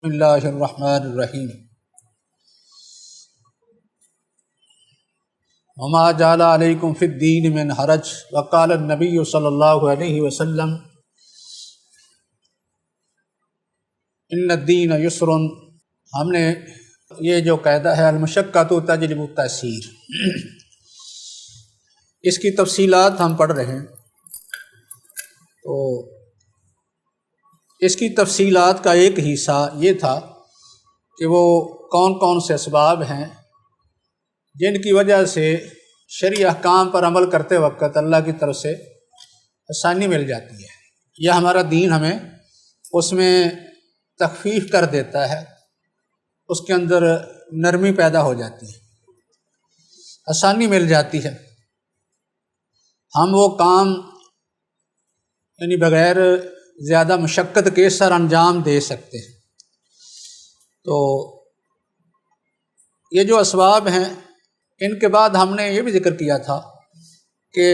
بسم اللہ الرحمن الرحیم وما جعل علیکم فی الدین من حرج وقال النبی صلی اللہ علیہ وسلم ان الدین یسر۔ ہم نے یہ جو قاعدہ ہے المشقۃ تجلب التیسیر، اس کی تفصیلات ہم پڑھ رہے ہیں۔ تو اس کی تفصیلات کا ایک حصہ یہ تھا کہ وہ کون کون سے اسباب ہیں جن کی وجہ سے شرعی احکام پر عمل کرتے وقت اللہ کی طرف سے آسانی مل جاتی ہے، یا ہمارا دین ہمیں اس میں تخفیف کر دیتا ہے، اس کے اندر نرمی پیدا ہو جاتی ہے، آسانی مل جاتی ہے، ہم وہ کام یعنی بغیر زیادہ مشقت کے سر انجام دے سکتے ہیں۔ تو یہ جو اسباب ہیں ان کے بعد ہم نے یہ بھی ذکر کیا تھا کہ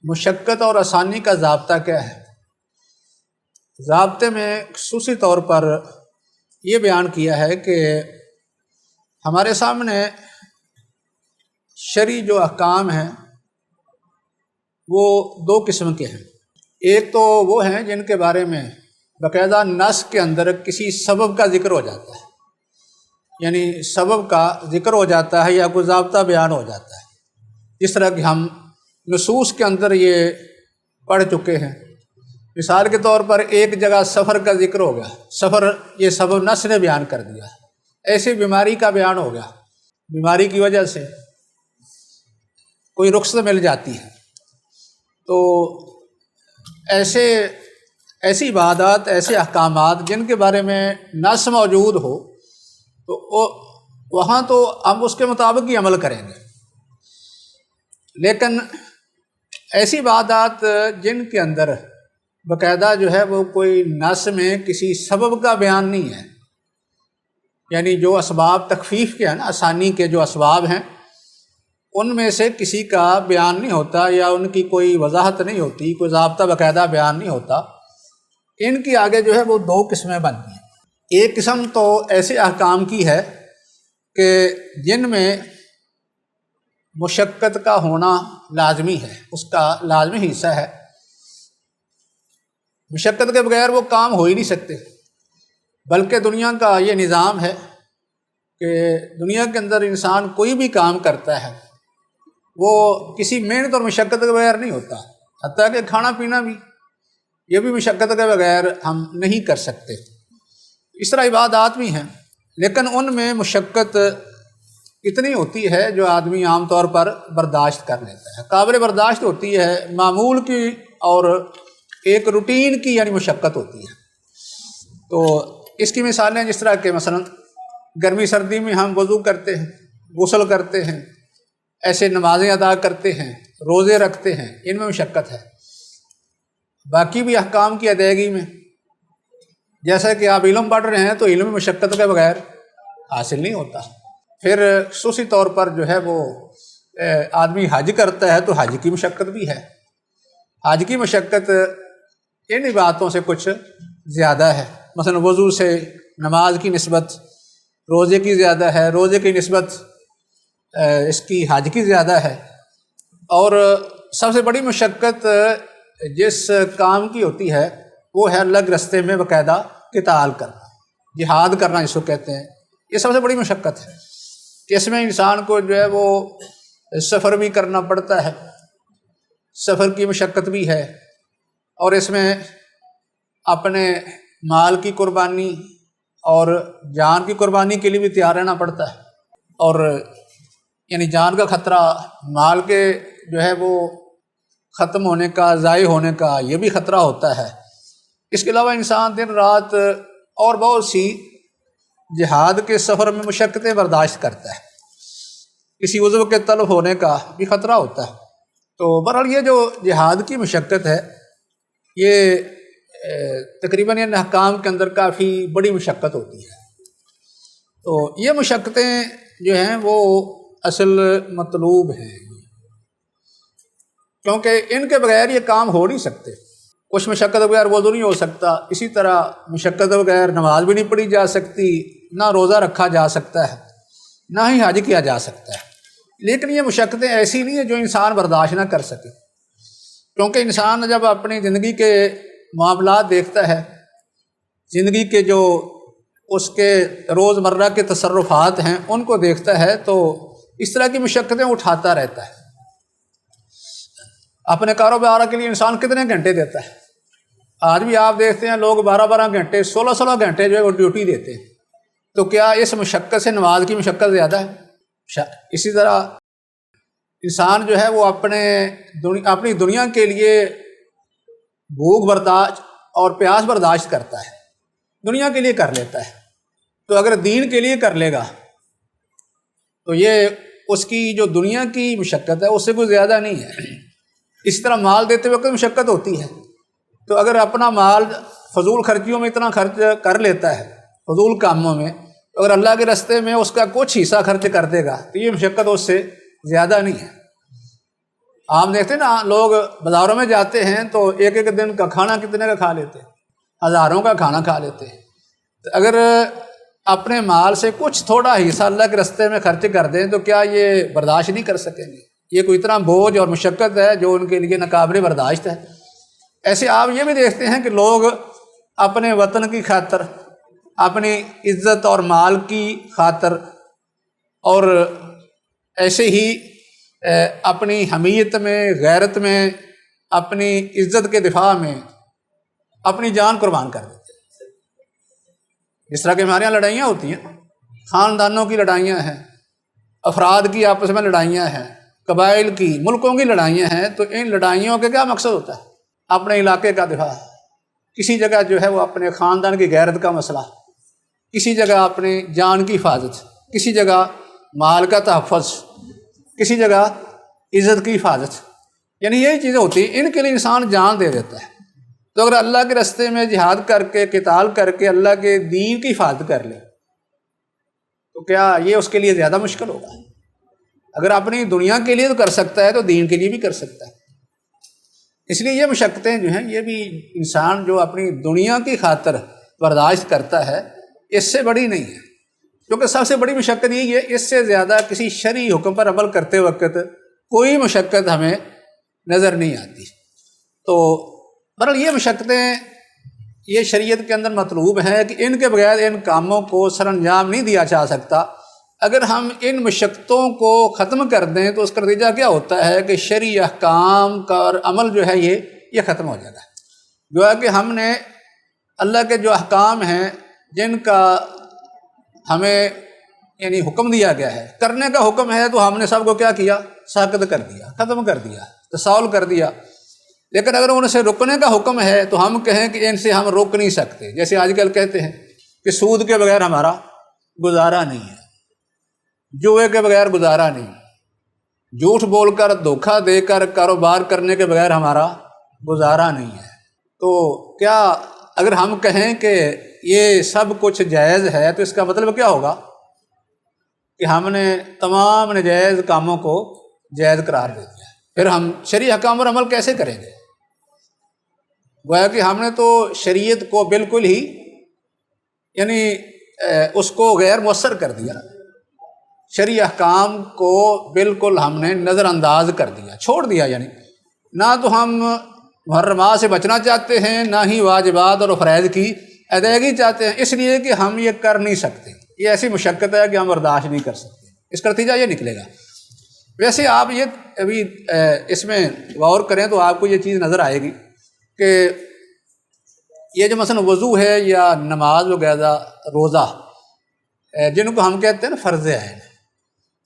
مشقت اور آسانی کا ضابطہ کیا ہے۔ ضابطے میں خصوصی طور پر یہ بیان کیا ہے کہ ہمارے سامنے شرعی جو احکام ہیں وہ دو قسم کے ہیں۔ ایک تو وہ ہیں جن کے بارے میں باقاعدہ نص کے اندر کسی سبب کا ذکر ہو جاتا ہے، یعنی سبب کا ذکر ہو جاتا ہے یا کوئی ضابطہ بیان ہو جاتا ہے، جس طرح کہ ہم نصوص کے اندر یہ پڑھ چکے ہیں۔ مثال کے طور پر ایک جگہ سفر کا ذکر ہو گیا، سفر یہ سبب نص نے بیان کر دیا، ایسی بیماری کا بیان ہو گیا، بیماری کی وجہ سے کوئی رخصت مل جاتی ہے۔ تو ایسی عبادات، ایسے احکامات جن کے بارے میں نص موجود ہو تو وہاں تو ہم اس کے مطابق ہی عمل کریں گے، لیکن ایسی عبادات جن کے اندر باقاعدہ جو ہے وہ کوئی نص میں کسی سبب کا بیان نہیں ہے، یعنی جو اسباب تخفیف کے ہیں نا، آسانی کے جو اسباب ہیں ان میں سے کسی کا بیان نہیں ہوتا یا ان کی کوئی وضاحت نہیں ہوتی، کوئی ضابطہ باقاعدہ بیان نہیں ہوتا، ان کی آگے جو ہے وہ دو قسمیں بنتی ہیں۔ ایک قسم تو ایسے احکام کی ہے کہ جن میں مشقت کا ہونا لازمی ہے، اس کا لازمی حصہ ہے، مشقت کے بغیر وہ کام ہو ہی نہیں سکتے، بلکہ دنیا کا یہ نظام ہے کہ دنیا کے اندر انسان کوئی بھی کام کرتا ہے وہ کسی محنت اور مشقت کے بغیر نہیں ہوتا، حتیٰ کہ کھانا پینا بھی یہ بھی مشقت کے بغیر ہم نہیں کر سکتے۔ اس طرح عبادات بھی ہیں، لیکن ان میں مشقت اتنی ہوتی ہے جو آدمی عام طور پر برداشت کر لیتا ہے، قابل برداشت ہوتی ہے، معمول کی اور ایک روٹین کی یعنی مشقت ہوتی ہے۔ تو اس کی مثالیں جس طرح کہ مثلا گرمی سردی میں ہم وضو کرتے ہیں، غسل کرتے ہیں، ایسے نمازیں ادا کرتے ہیں، روزے رکھتے ہیں، ان میں مشقت ہے۔ باقی بھی احکام کی ادائیگی میں جیسا کہ آپ علم پڑھ رہے ہیں تو علم مشقت کے بغیر حاصل نہیں ہوتا۔ پھر خصوصی طور پر جو ہے وہ آدمی حج کرتا ہے تو حج کی مشقت بھی ہے، حج کی مشقت ان عبادتوں سے کچھ زیادہ ہے، مثلا وضو سے نماز کی نسبت روزے کی زیادہ ہے، روزے کی نسبت اس کی حج کی زیادہ ہے۔ اور سب سے بڑی مشقت جس کام کی ہوتی ہے وہ ہے اللہ کے راستے میں باقاعدہ قتال کرنا، جہاد کرنا جس کو کہتے ہیں، یہ سب سے بڑی مشقت ہے کہ اس میں انسان کو جو ہے وہ سفر بھی کرنا پڑتا ہے، سفر کی مشقت بھی ہے، اور اس میں اپنے مال کی قربانی اور جان کی قربانی کے لیے بھی تیار رہنا پڑتا ہے، اور یعنی جان کا خطرہ، مال کے جو ہے وہ ختم ہونے کا، ضائع ہونے کا یہ بھی خطرہ ہوتا ہے۔ اس کے علاوہ انسان دن رات اور بہت سی جہاد کے سفر میں مشقتیں برداشت کرتا ہے، کسی عضو کے تلف ہونے کا بھی خطرہ ہوتا ہے۔ تو بہرحال یہ جو جہاد کی مشقت ہے یہ تقریباً ان احکام کے اندر کافی بڑی مشقت ہوتی ہے۔ تو یہ مشقتیں جو ہیں وہ اصل مطلوب ہیں، کیونکہ ان کے بغیر یہ کام ہو نہیں سکتے۔ اس مشقت کے بغیر وضو نہیں ہو سکتا، اسی طرح مشقت کے بغیر نماز بھی نہیں پڑھی جا سکتی، نہ روزہ رکھا جا سکتا ہے، نہ ہی حج کیا جا سکتا ہے۔ لیکن یہ مشقتیں ایسی نہیں ہیں جو انسان برداشت نہ کر سکے، کیونکہ انسان جب اپنی زندگی کے معاملات دیکھتا ہے، زندگی کے جو اس کے روز مرہ کے تصرفات ہیں ان کو دیکھتا ہے، تو اس طرح کی مشقتیں اٹھاتا رہتا ہے۔ اپنے کاروبار کے لیے انسان کتنے گھنٹے دیتا ہے؟ آج بھی آپ دیکھتے ہیں لوگ 12 گھنٹے 16 گھنٹے جو ہے وہ ڈیوٹی دیتے ہیں، تو کیا اس مشقت سے نماز کی مشقت زیادہ ہے؟ اسی طرح انسان جو ہے وہ اپنی دنیا کے لیے بھوک برداشت اور پیاس برداشت کرتا ہے، دنیا کے لیے کر لیتا ہے، تو اگر دین کے لیے کر لے گا تو یہ اس کی جو دنیا کی مشقت ہے اس سے کوئی زیادہ نہیں ہے۔ اس طرح مال دیتے وقت مشقت ہوتی ہے، تو اگر اپنا مال فضول خرچیوں میں اتنا خرچ کر لیتا ہے، فضول کاموں میں، تو اگر اللہ کے راستے میں اس کا کچھ حصہ خرچ کر دے گا تو یہ مشقت اس سے زیادہ نہیں ہے۔ آپ دیکھتے ہیں نا، لوگ بازاروں میں جاتے ہیں تو ایک دن کا کھانا کتنے کا کھا لیتے ہیں؟ ہزاروں کا کھانا کھا لیتے ہیں۔ تو اگر اپنے مال سے کچھ تھوڑا حصہ اللہ کے راستے میں خرچ کر دیں تو کیا یہ برداشت نہیں کر سکیں گے؟ یہ کوئی اتنا بوجھ اور مشقت ہے جو ان کے لیے ناقابل برداشت ہے۔ ایسے آپ یہ بھی دیکھتے ہیں کہ لوگ اپنے وطن کی خاطر، اپنی عزت اور مال کی خاطر، اور ایسے ہی اپنی حمیت میں، غیرت میں، اپنی عزت کے دفاع میں اپنی جان قربان کر دیتے ہیں۔ جس طرح کہ ہمارے یہاں لڑائیاں ہوتی ہیں، خاندانوں کی لڑائیاں ہیں، افراد کی آپس میں لڑائیاں ہیں، قبائل کی، ملکوں کی لڑائیاں ہیں، تو ان لڑائیوں کا کیا مقصد ہوتا ہے؟ اپنے علاقے کا دفاع، کسی جگہ جو ہے وہ اپنے خاندان کی غیرت کا مسئلہ، کسی جگہ اپنی جان کی حفاظت، کسی جگہ مال کا تحفظ، کسی جگہ عزت کی حفاظت، یعنی یہی چیزیں ہوتی ہیں، ان کے لیے انسان جان دے دیتا ہے۔ تو اگر اللہ کے راستے میں جہاد کر کے، قتال کر کے اللہ کے دین کی حفاظت کر لے تو کیا یہ اس کے لیے زیادہ مشکل ہوگا؟ اگر اپنی دنیا کے لیے تو کر سکتا ہے تو دین کے لیے بھی کر سکتا ہے۔ اس لیے یہ مشقتیں جو ہیں، یہ بھی انسان جو اپنی دنیا کی خاطر برداشت کرتا ہے، اس سے بڑی نہیں ہے، کیونکہ سب سے بڑی مشقت یہی ہے، اس سے زیادہ کسی شرعی حکم پر عمل کرتے وقت کوئی مشقت ہمیں نظر نہیں آتی۔ تو بہرحال یہ مشقتیں یہ شریعت کے اندر مطلوب ہیں کہ ان کے بغیر ان کاموں کو سر انجام نہیں دیا جا سکتا۔ اگر ہم ان مشقتوں کو ختم کر دیں تو اس کا نتیجہ کیا ہوتا ہے کہ شرعی احکام کا عمل جو ہے یہ ختم ہو جاتا ہے۔ گویا کہ ہم نے اللہ کے جو احکام ہیں، جن کا ہمیں یعنی حکم دیا گیا ہے، کرنے کا حکم ہے، تو ہم نے سب کو کیا کیا؟ ساقط کر دیا، ختم کر دیا، تصاول کر دیا۔ لیکن اگر ان سے رکنے کا حکم ہے تو ہم کہیں کہ ان سے ہم روک نہیں سکتے، جیسے آج کل کہتے ہیں کہ سود کے بغیر ہمارا گزارا نہیں ہے، جوئے کے بغیر گزارا نہیں، جھوٹ بول کر، دھوکہ دے کر کاروبار کرنے کے بغیر ہمارا گزارا نہیں ہے۔ تو کیا اگر ہم کہیں کہ یہ سب کچھ جائز ہے تو اس کا مطلب کیا ہوگا کہ ہم نے تمام ناجائز کاموں کو جائز قرار دے دیا، پھر ہم شرعی احکام پر عمل کیسے کریں گے؟ گویا کہ ہم نے تو شریعت کو بالکل ہی یعنی اس کو غیر مؤثر کر دیا، شرعی احکام کو بالکل ہم نے نظر انداز کر دیا، چھوڑ دیا۔ یعنی نہ تو ہم محرمات سے بچنا چاہتے ہیں، نہ ہی واجبات اور فرائض کی ادائیگی چاہتے ہیں، اس لیے کہ ہم یہ کر نہیں سکتے، یہ ایسی مشقت ہے کہ ہم برداشت نہیں کر سکتے۔ اس کا نتیجہ یہ نکلے گا۔ ویسے آپ یہ ابھی اس میں غور کریں تو آپ کو یہ چیز نظر آئے گی کہ یہ جو مثلا وضو ہے یا نماز وغیرہ، روزہ، جن کو ہم کہتے ہیں نا فرض عین،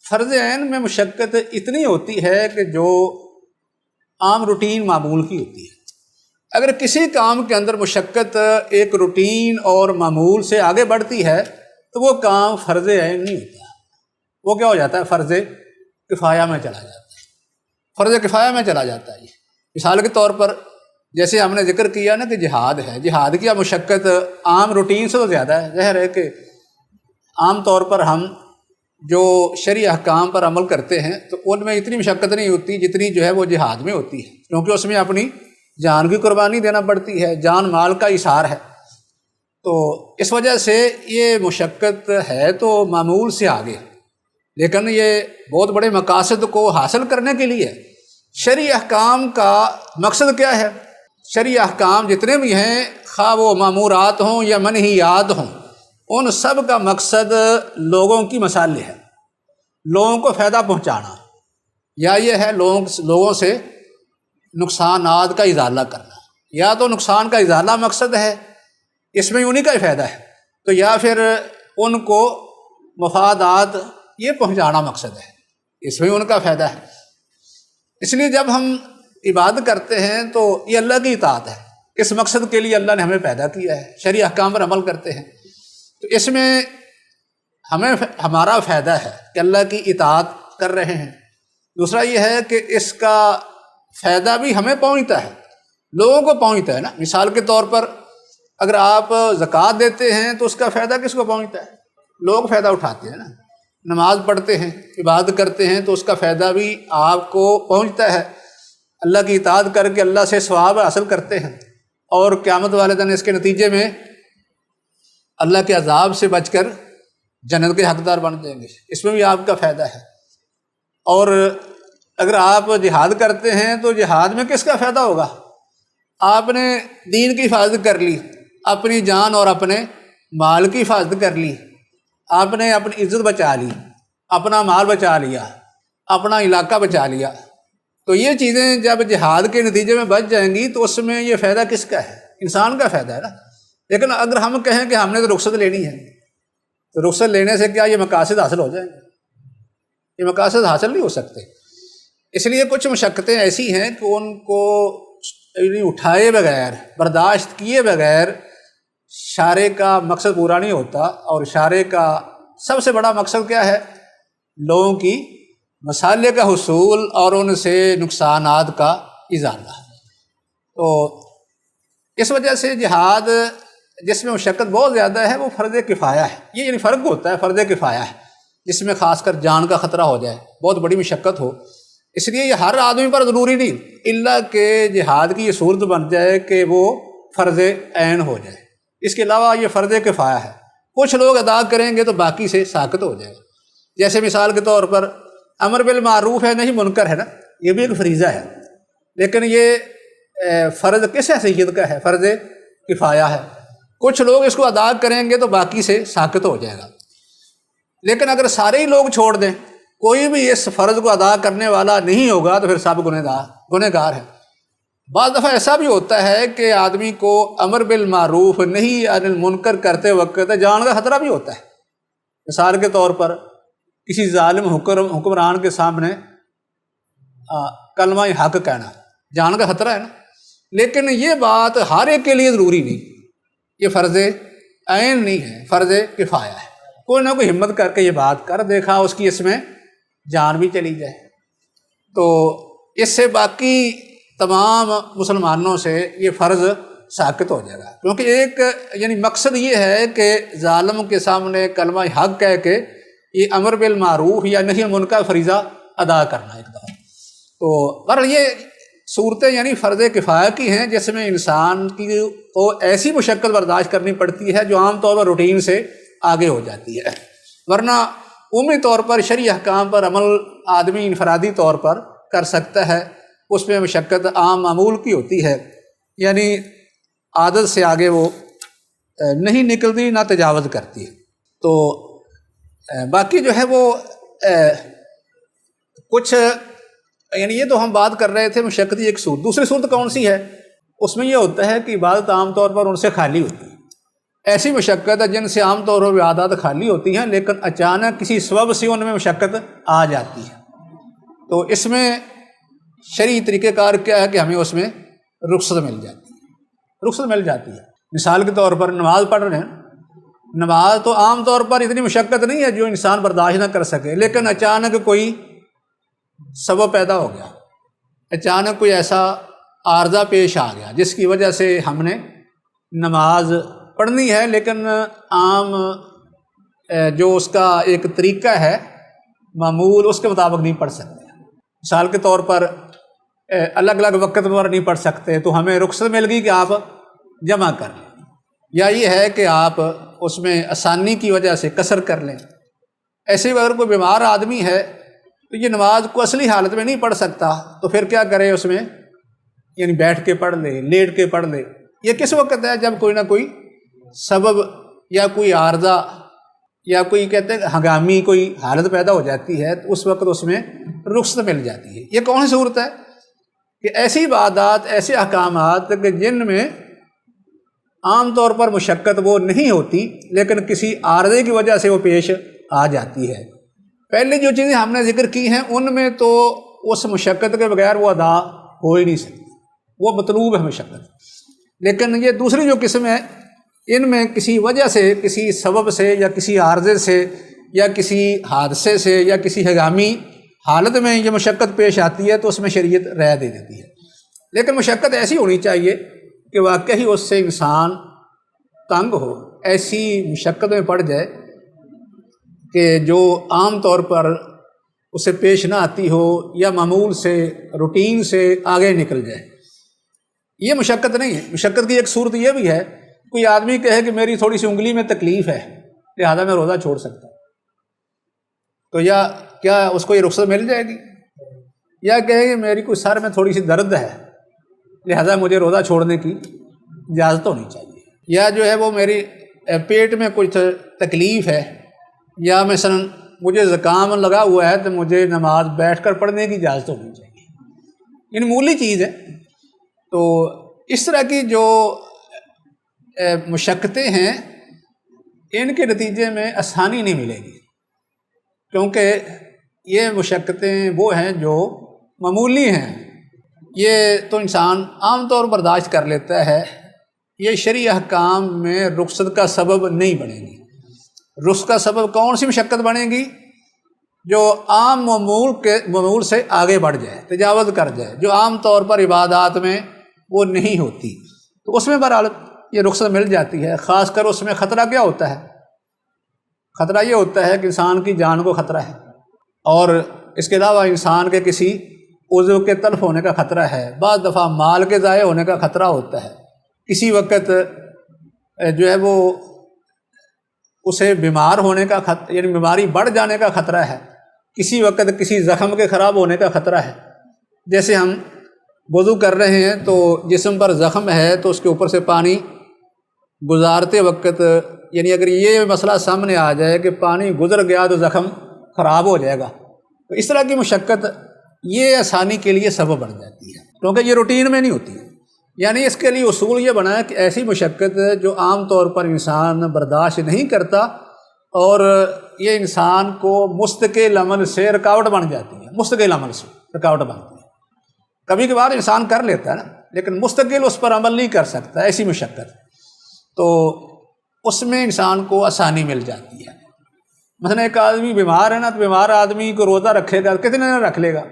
فرض عین میں مشقت اتنی ہوتی ہے کہ جو عام روٹین معمول کی ہوتی ہے۔ اگر کسی کام کے اندر مشقت ایک روٹین اور معمول سے آگے بڑھتی ہے تو وہ کام فرض عین نہیں ہوتا، وہ کیا ہو جاتا ہے؟ فرض کفایہ میں چلا جاتا ہے، فرض کفایہ میں چلا جاتا ہے۔ مثال کے طور پر جیسے ہم نے ذکر کیا نا کہ جہاد ہے، جہاد کی مشقت عام روٹین سے تو زیادہ ہے۔ ظاہر ہے کہ عام طور پر ہم جو شرعی احکام پر عمل کرتے ہیں تو ان میں اتنی مشقت نہیں ہوتی جتنی جو ہے وہ جہاد میں ہوتی ہے، کیونکہ اس میں اپنی جان کی قربانی دینا پڑتی ہے، جان مال کا اثار ہے۔ تو اس وجہ سے یہ مشقت ہے تو معمول سے آگے، لیکن یہ بہت بڑے مقاصد کو حاصل کرنے کے لیے شرعی احکام کا مقصد کیا ہے؟ شرعی احکام جتنے بھی ہیں، خواہ وہ مامورات ہوں یا منہیات ہوں، ان سب کا مقصد لوگوں کی مصالح ہے، لوگوں کو فائدہ پہنچانا، یا یہ ہے لوگوں سے نقصانات کا ازالہ کرنا۔ یا تو نقصان کا ازالہ مقصد ہے، اس میں انہی کا ہی فائدہ ہے، تو یا پھر ان کو مفادات یہ پہنچانا مقصد ہے، اس میں ان کا فائدہ ہے۔ اس لیے جب ہم عبادت کرتے ہیں تو یہ اللہ کی اطاعت ہے، اس مقصد کے لیے اللہ نے ہمیں پیدا کیا ہے، شرعی احکام پر عمل کرتے ہیں، تو اس میں ہمیں ہمارا فائدہ ہے کہ اللہ کی اطاعت کر رہے ہیں۔ دوسرا یہ ہے کہ اس کا فائدہ بھی ہمیں پہنچتا ہے، لوگوں کو پہنچتا ہے نا۔ مثال کے طور پر اگر آپ زکوٰۃ دیتے ہیں تو اس کا فائدہ کس کو پہنچتا ہے؟ لوگ فائدہ اٹھاتے ہیں نا۔ نماز پڑھتے ہیں، عبادت کرتے ہیں تو اس کا فائدہ بھی آپ کو پہنچتا ہے، اللہ کی اطاعت کر کے اللہ سے ثواب حاصل کرتے ہیں، اور قیامت والے دن اس کے نتیجے میں اللہ کے عذاب سے بچ کر جنت کے حقدار بن جائیں گے، اس میں بھی آپ کا فائدہ ہے۔ اور اگر آپ جہاد کرتے ہیں تو جہاد میں کس کا فائدہ ہوگا؟ آپ نے دین کی حفاظت کر لی، اپنی جان اور اپنے مال کی حفاظت کر لی، آپ نے اپنی عزت بچا لی، اپنا مال بچا لیا، اپنا علاقہ بچا لیا، تو یہ چیزیں جب جہاد کے نتیجے میں بچ جائیں گی تو اس میں یہ فائدہ کس کا ہے؟ انسان کا فائدہ ہے نا۔ لیکن اگر ہم کہیں کہ ہم نے تو رخصت لینی ہے، تو رخصت لینے سے کیا یہ مقاصد حاصل ہو جائیں گے؟ یہ مقاصد حاصل نہیں ہو سکتے۔ اس لیے کچھ مشقتیں ایسی ہیں کہ ان کو اٹھائے بغیر، برداشت کیے بغیر شارع کا مقصد پورا نہیں ہوتا، اور شارع کا سب سے بڑا مقصد کیا ہے؟ لوگوں کی مصالح کا حصول اور ان سے نقصانات کا ازالہ۔ تو اس وجہ سے جہاد جس میں مشقت بہت زیادہ ہے وہ فرض کفایہ ہے، یہ یعنی فرق ہوتا ہے، فرض کفایہ ہے، جس میں خاص کر جان کا خطرہ ہو جائے، بہت بڑی مشقت ہو، اس لیے یہ ہر آدمی پر ضروری نہیں، الا کہ جہاد کی یہ صورت بن جائے کہ وہ فرض عین ہو جائے۔ اس کے علاوہ یہ فرض کفایہ ہے، کچھ لوگ ادا کریں گے تو باقی سے ساقط ہو جائے گا۔ جیسے مثال کے طور پر امر بالمعروف ہے نہیں منکر ہے نا، یہ بھی ایک فریضہ ہے، لیکن یہ فرض کس حیثیت کا ہے؟ فرض کفایہ ہے، کچھ لوگ اس کو ادا کریں گے تو باقی سے ساقط ہو جائے گا۔ لیکن اگر سارے ہی لوگ چھوڑ دیں، کوئی بھی اس فرض کو ادا کرنے والا نہیں ہوگا تو پھر سب گنہگار ہے۔ بعض دفعہ ایسا بھی ہوتا ہے کہ آدمی کو امر بالمعروف نہی عن المنکر کرتے وقت جان کا خطرہ بھی ہوتا ہے۔ مثال کے طور پر کسی ظالم حکمران کے سامنے کلمہ حق کہنا، جان کا خطرہ ہے نا، لیکن یہ بات ہر ایک کے لیے ضروری نہیں، یہ فرض عین نہیں ہے، فرض کفایہ ہے۔ کوئی نہ کوئی ہمت کر کے یہ بات کر دیکھا، اس کی اس میں جان بھی چلی جائے تو اس سے باقی تمام مسلمانوں سے یہ فرض ساقط ہو جائے گا، کیونکہ ایک یعنی مقصد یہ ہے کہ ظالم کے سامنے کلمہ حق کہہ کے یہ امر بالمعروف یا نہی عن المنکر فریضہ ادا کرنا ایک دفعہ۔ تو بہرحال یہ صورتیں یعنی فرض کفایہ کی ہیں، جس میں انسان کی کو ایسی مشقت برداشت کرنی پڑتی ہے جو عام طور پر روٹین سے آگے ہو جاتی ہے، ورنہ عمومی طور پر شرعی احکام پر عمل آدمی انفرادی طور پر کر سکتا ہے، اس میں مشقت عام معمول کی ہوتی ہے، یعنی عادت سے آگے وہ نہیں نکلتی، نہ تجاوز کرتی ہے۔ تو باقی جو ہے وہ کچھ یعنی یہ تو ہم بات کر رہے تھے مشقت ایک صورت، دوسری صورت کون سی ہے؟ اس میں یہ ہوتا ہے کہ عبادت عام طور پر ان سے خالی ہوتی ہے، ایسی مشقت ہے جن سے عام طور پر عبادات خالی ہوتی ہیں، لیکن اچانک کسی سبب سے ان میں مشقت آ جاتی ہے، تو اس میں شرعی طریقہ کار کیا ہے کہ ہمیں اس میں رخصت مل جاتی ہے، رخصت مل جاتی ہے۔ مثال کے طور پر نماز پڑھ رہے ہیں، نماز تو عام طور پر اتنی مشقت نہیں ہے جو انسان برداشت نہ کر سکے، لیکن اچانک کوئی سبب پیدا ہو گیا، اچانک کوئی ایسا عارضہ پیش آ گیا جس کی وجہ سے ہم نے نماز پڑھنی ہے، لیکن عام جو اس کا ایک طریقہ ہے معمول اس کے مطابق نہیں پڑھ سکتے۔ مثال کے طور پر الگ الگ وقت پر نہیں پڑھ سکتے تو ہمیں رخصت مل گئی کہ آپ جمع کر لیں، یا یہ ہے کہ آپ اس میں آسانی کی وجہ سے قصر کر لیں۔ ایسے ہی اگر کوئی بیمار آدمی ہے تو یہ نماز کو اصلی حالت میں نہیں پڑھ سکتا تو پھر کیا کرے، اس میں یعنی بیٹھ کے پڑھ لے، لیٹ کے پڑھ لے۔ یہ کس وقت ہے؟ جب کوئی نہ کوئی سبب یا کوئی عارضہ یا کوئی کہتے ہیں ہنگامی کوئی حالت پیدا ہو جاتی ہے تو اس وقت اس میں رخصت مل جاتی ہے۔ یہ کون سی صورت ہے؟ کہ ایسی عبادات، ایسے احکامات کہ جن میں عام طور پر مشقت وہ نہیں ہوتی لیکن کسی عارضے کی وجہ سے وہ پیش آ جاتی ہے۔ پہلے جو چیزیں ہم نے ذکر کی ہیں ان میں تو اس مشقت کے بغیر وہ ادا ہو ہی نہیں سکتی، وہ مطلوب ہے مشقت۔ لیکن یہ دوسری جو قسم ہے، ان میں کسی وجہ سے، کسی سبب سے یا کسی عارضے سے یا کسی حادثے سے یا کسی ہنگامی حالت میں یہ مشقت پیش آتی ہے تو اس میں شریعت رائے دے دیتی ہے۔ لیکن مشقت ایسی ہونی چاہیے کہ واقعی اس سے انسان تنگ ہو، ایسی مشقت میں پڑ جائے کہ جو عام طور پر اسے پیش نہ آتی ہو یا معمول سے، روٹین سے آگے نکل جائے۔ یہ مشقت نہیں ہے۔ مشقت کی ایک صورت یہ بھی ہے، کوئی آدمی کہے کہ میری تھوڑی سی انگلی میں تکلیف ہے لہذا میں روزہ چھوڑ سکتا ہوں، تو یا کیا اس کو یہ رخصت مل جائے گی؟ یا کہے کہ میری کوئی سر میں تھوڑی سی درد ہے لہذا مجھے روزہ چھوڑنے کی اجازت ہونی چاہیے، یا جو ہے وہ میری پیٹ میں کچھ تکلیف ہے، یا مثلا مجھے زکام لگا ہوا ہے تو مجھے نماز بیٹھ کر پڑھنے کی اجازت ہونی چاہیے۔ یعنی معمولی چیز ہے۔ تو اس طرح کی جو مشقتیں ہیں ان کے نتیجے میں آسانی نہیں ملے گی، کیونکہ یہ مشقتیں وہ ہیں جو معمولی ہیں، یہ تو انسان عام طور پر برداشت کر لیتا ہے، یہ شرعی احکام میں رخصت کا سبب نہیں بنے گی۔ رخصت کا سبب کون سی مشقت بنے گی؟ جو عام معمول سے آگے بڑھ جائے، تجاوز کر جائے، جو عام طور پر عبادات میں وہ نہیں ہوتی، تو اس میں بہرحال یہ رخصت مل جاتی ہے۔ خاص کر اس میں خطرہ کیا ہوتا ہے؟ خطرہ یہ ہوتا ہے کہ انسان کی جان کو خطرہ ہے، اور اس کے علاوہ انسان کے کسی عضو کے تلف ہونے کا خطرہ ہے، بعض دفعہ مال کے ضائع ہونے کا خطرہ ہوتا ہے، کسی وقت جو ہے وہ اسے بیمار ہونے کا یعنی بیماری بڑھ جانے کا خطرہ ہے، کسی وقت کسی زخم کے خراب ہونے کا خطرہ ہے۔ جیسے ہم وضو کر رہے ہیں تو جسم پر زخم ہے تو اس کے اوپر سے پانی گزارتے وقت یعنی اگر یہ مسئلہ سامنے آ جائے کہ پانی گزر گیا تو زخم خراب ہو جائے گا، تو اس طرح کی مشقت یہ آسانی کے لیے سبب بن جاتی ہے، کیونکہ یہ روٹین میں نہیں ہوتی۔ یعنی اس کے لیے اصول یہ بنا ہے کہ ایسی مشقت جو عام طور پر انسان برداشت نہیں کرتا اور یہ انسان کو مستقل عمل سے رکاوٹ بن جاتی ہے، مستقل عمل سے رکاوٹ بنتی ہے۔ کبھی کبھار انسان کر لیتا ہے نا، لیکن مستقل اس پر عمل نہیں کر سکتا، ایسی مشقت، تو اس میں انسان کو آسانی مل جاتی ہے۔ مثلا ایک آدمی بیمار ہے نا، تو بیمار آدمی کو روزہ رکھے گا، کتنے دن رکھ لے گا؟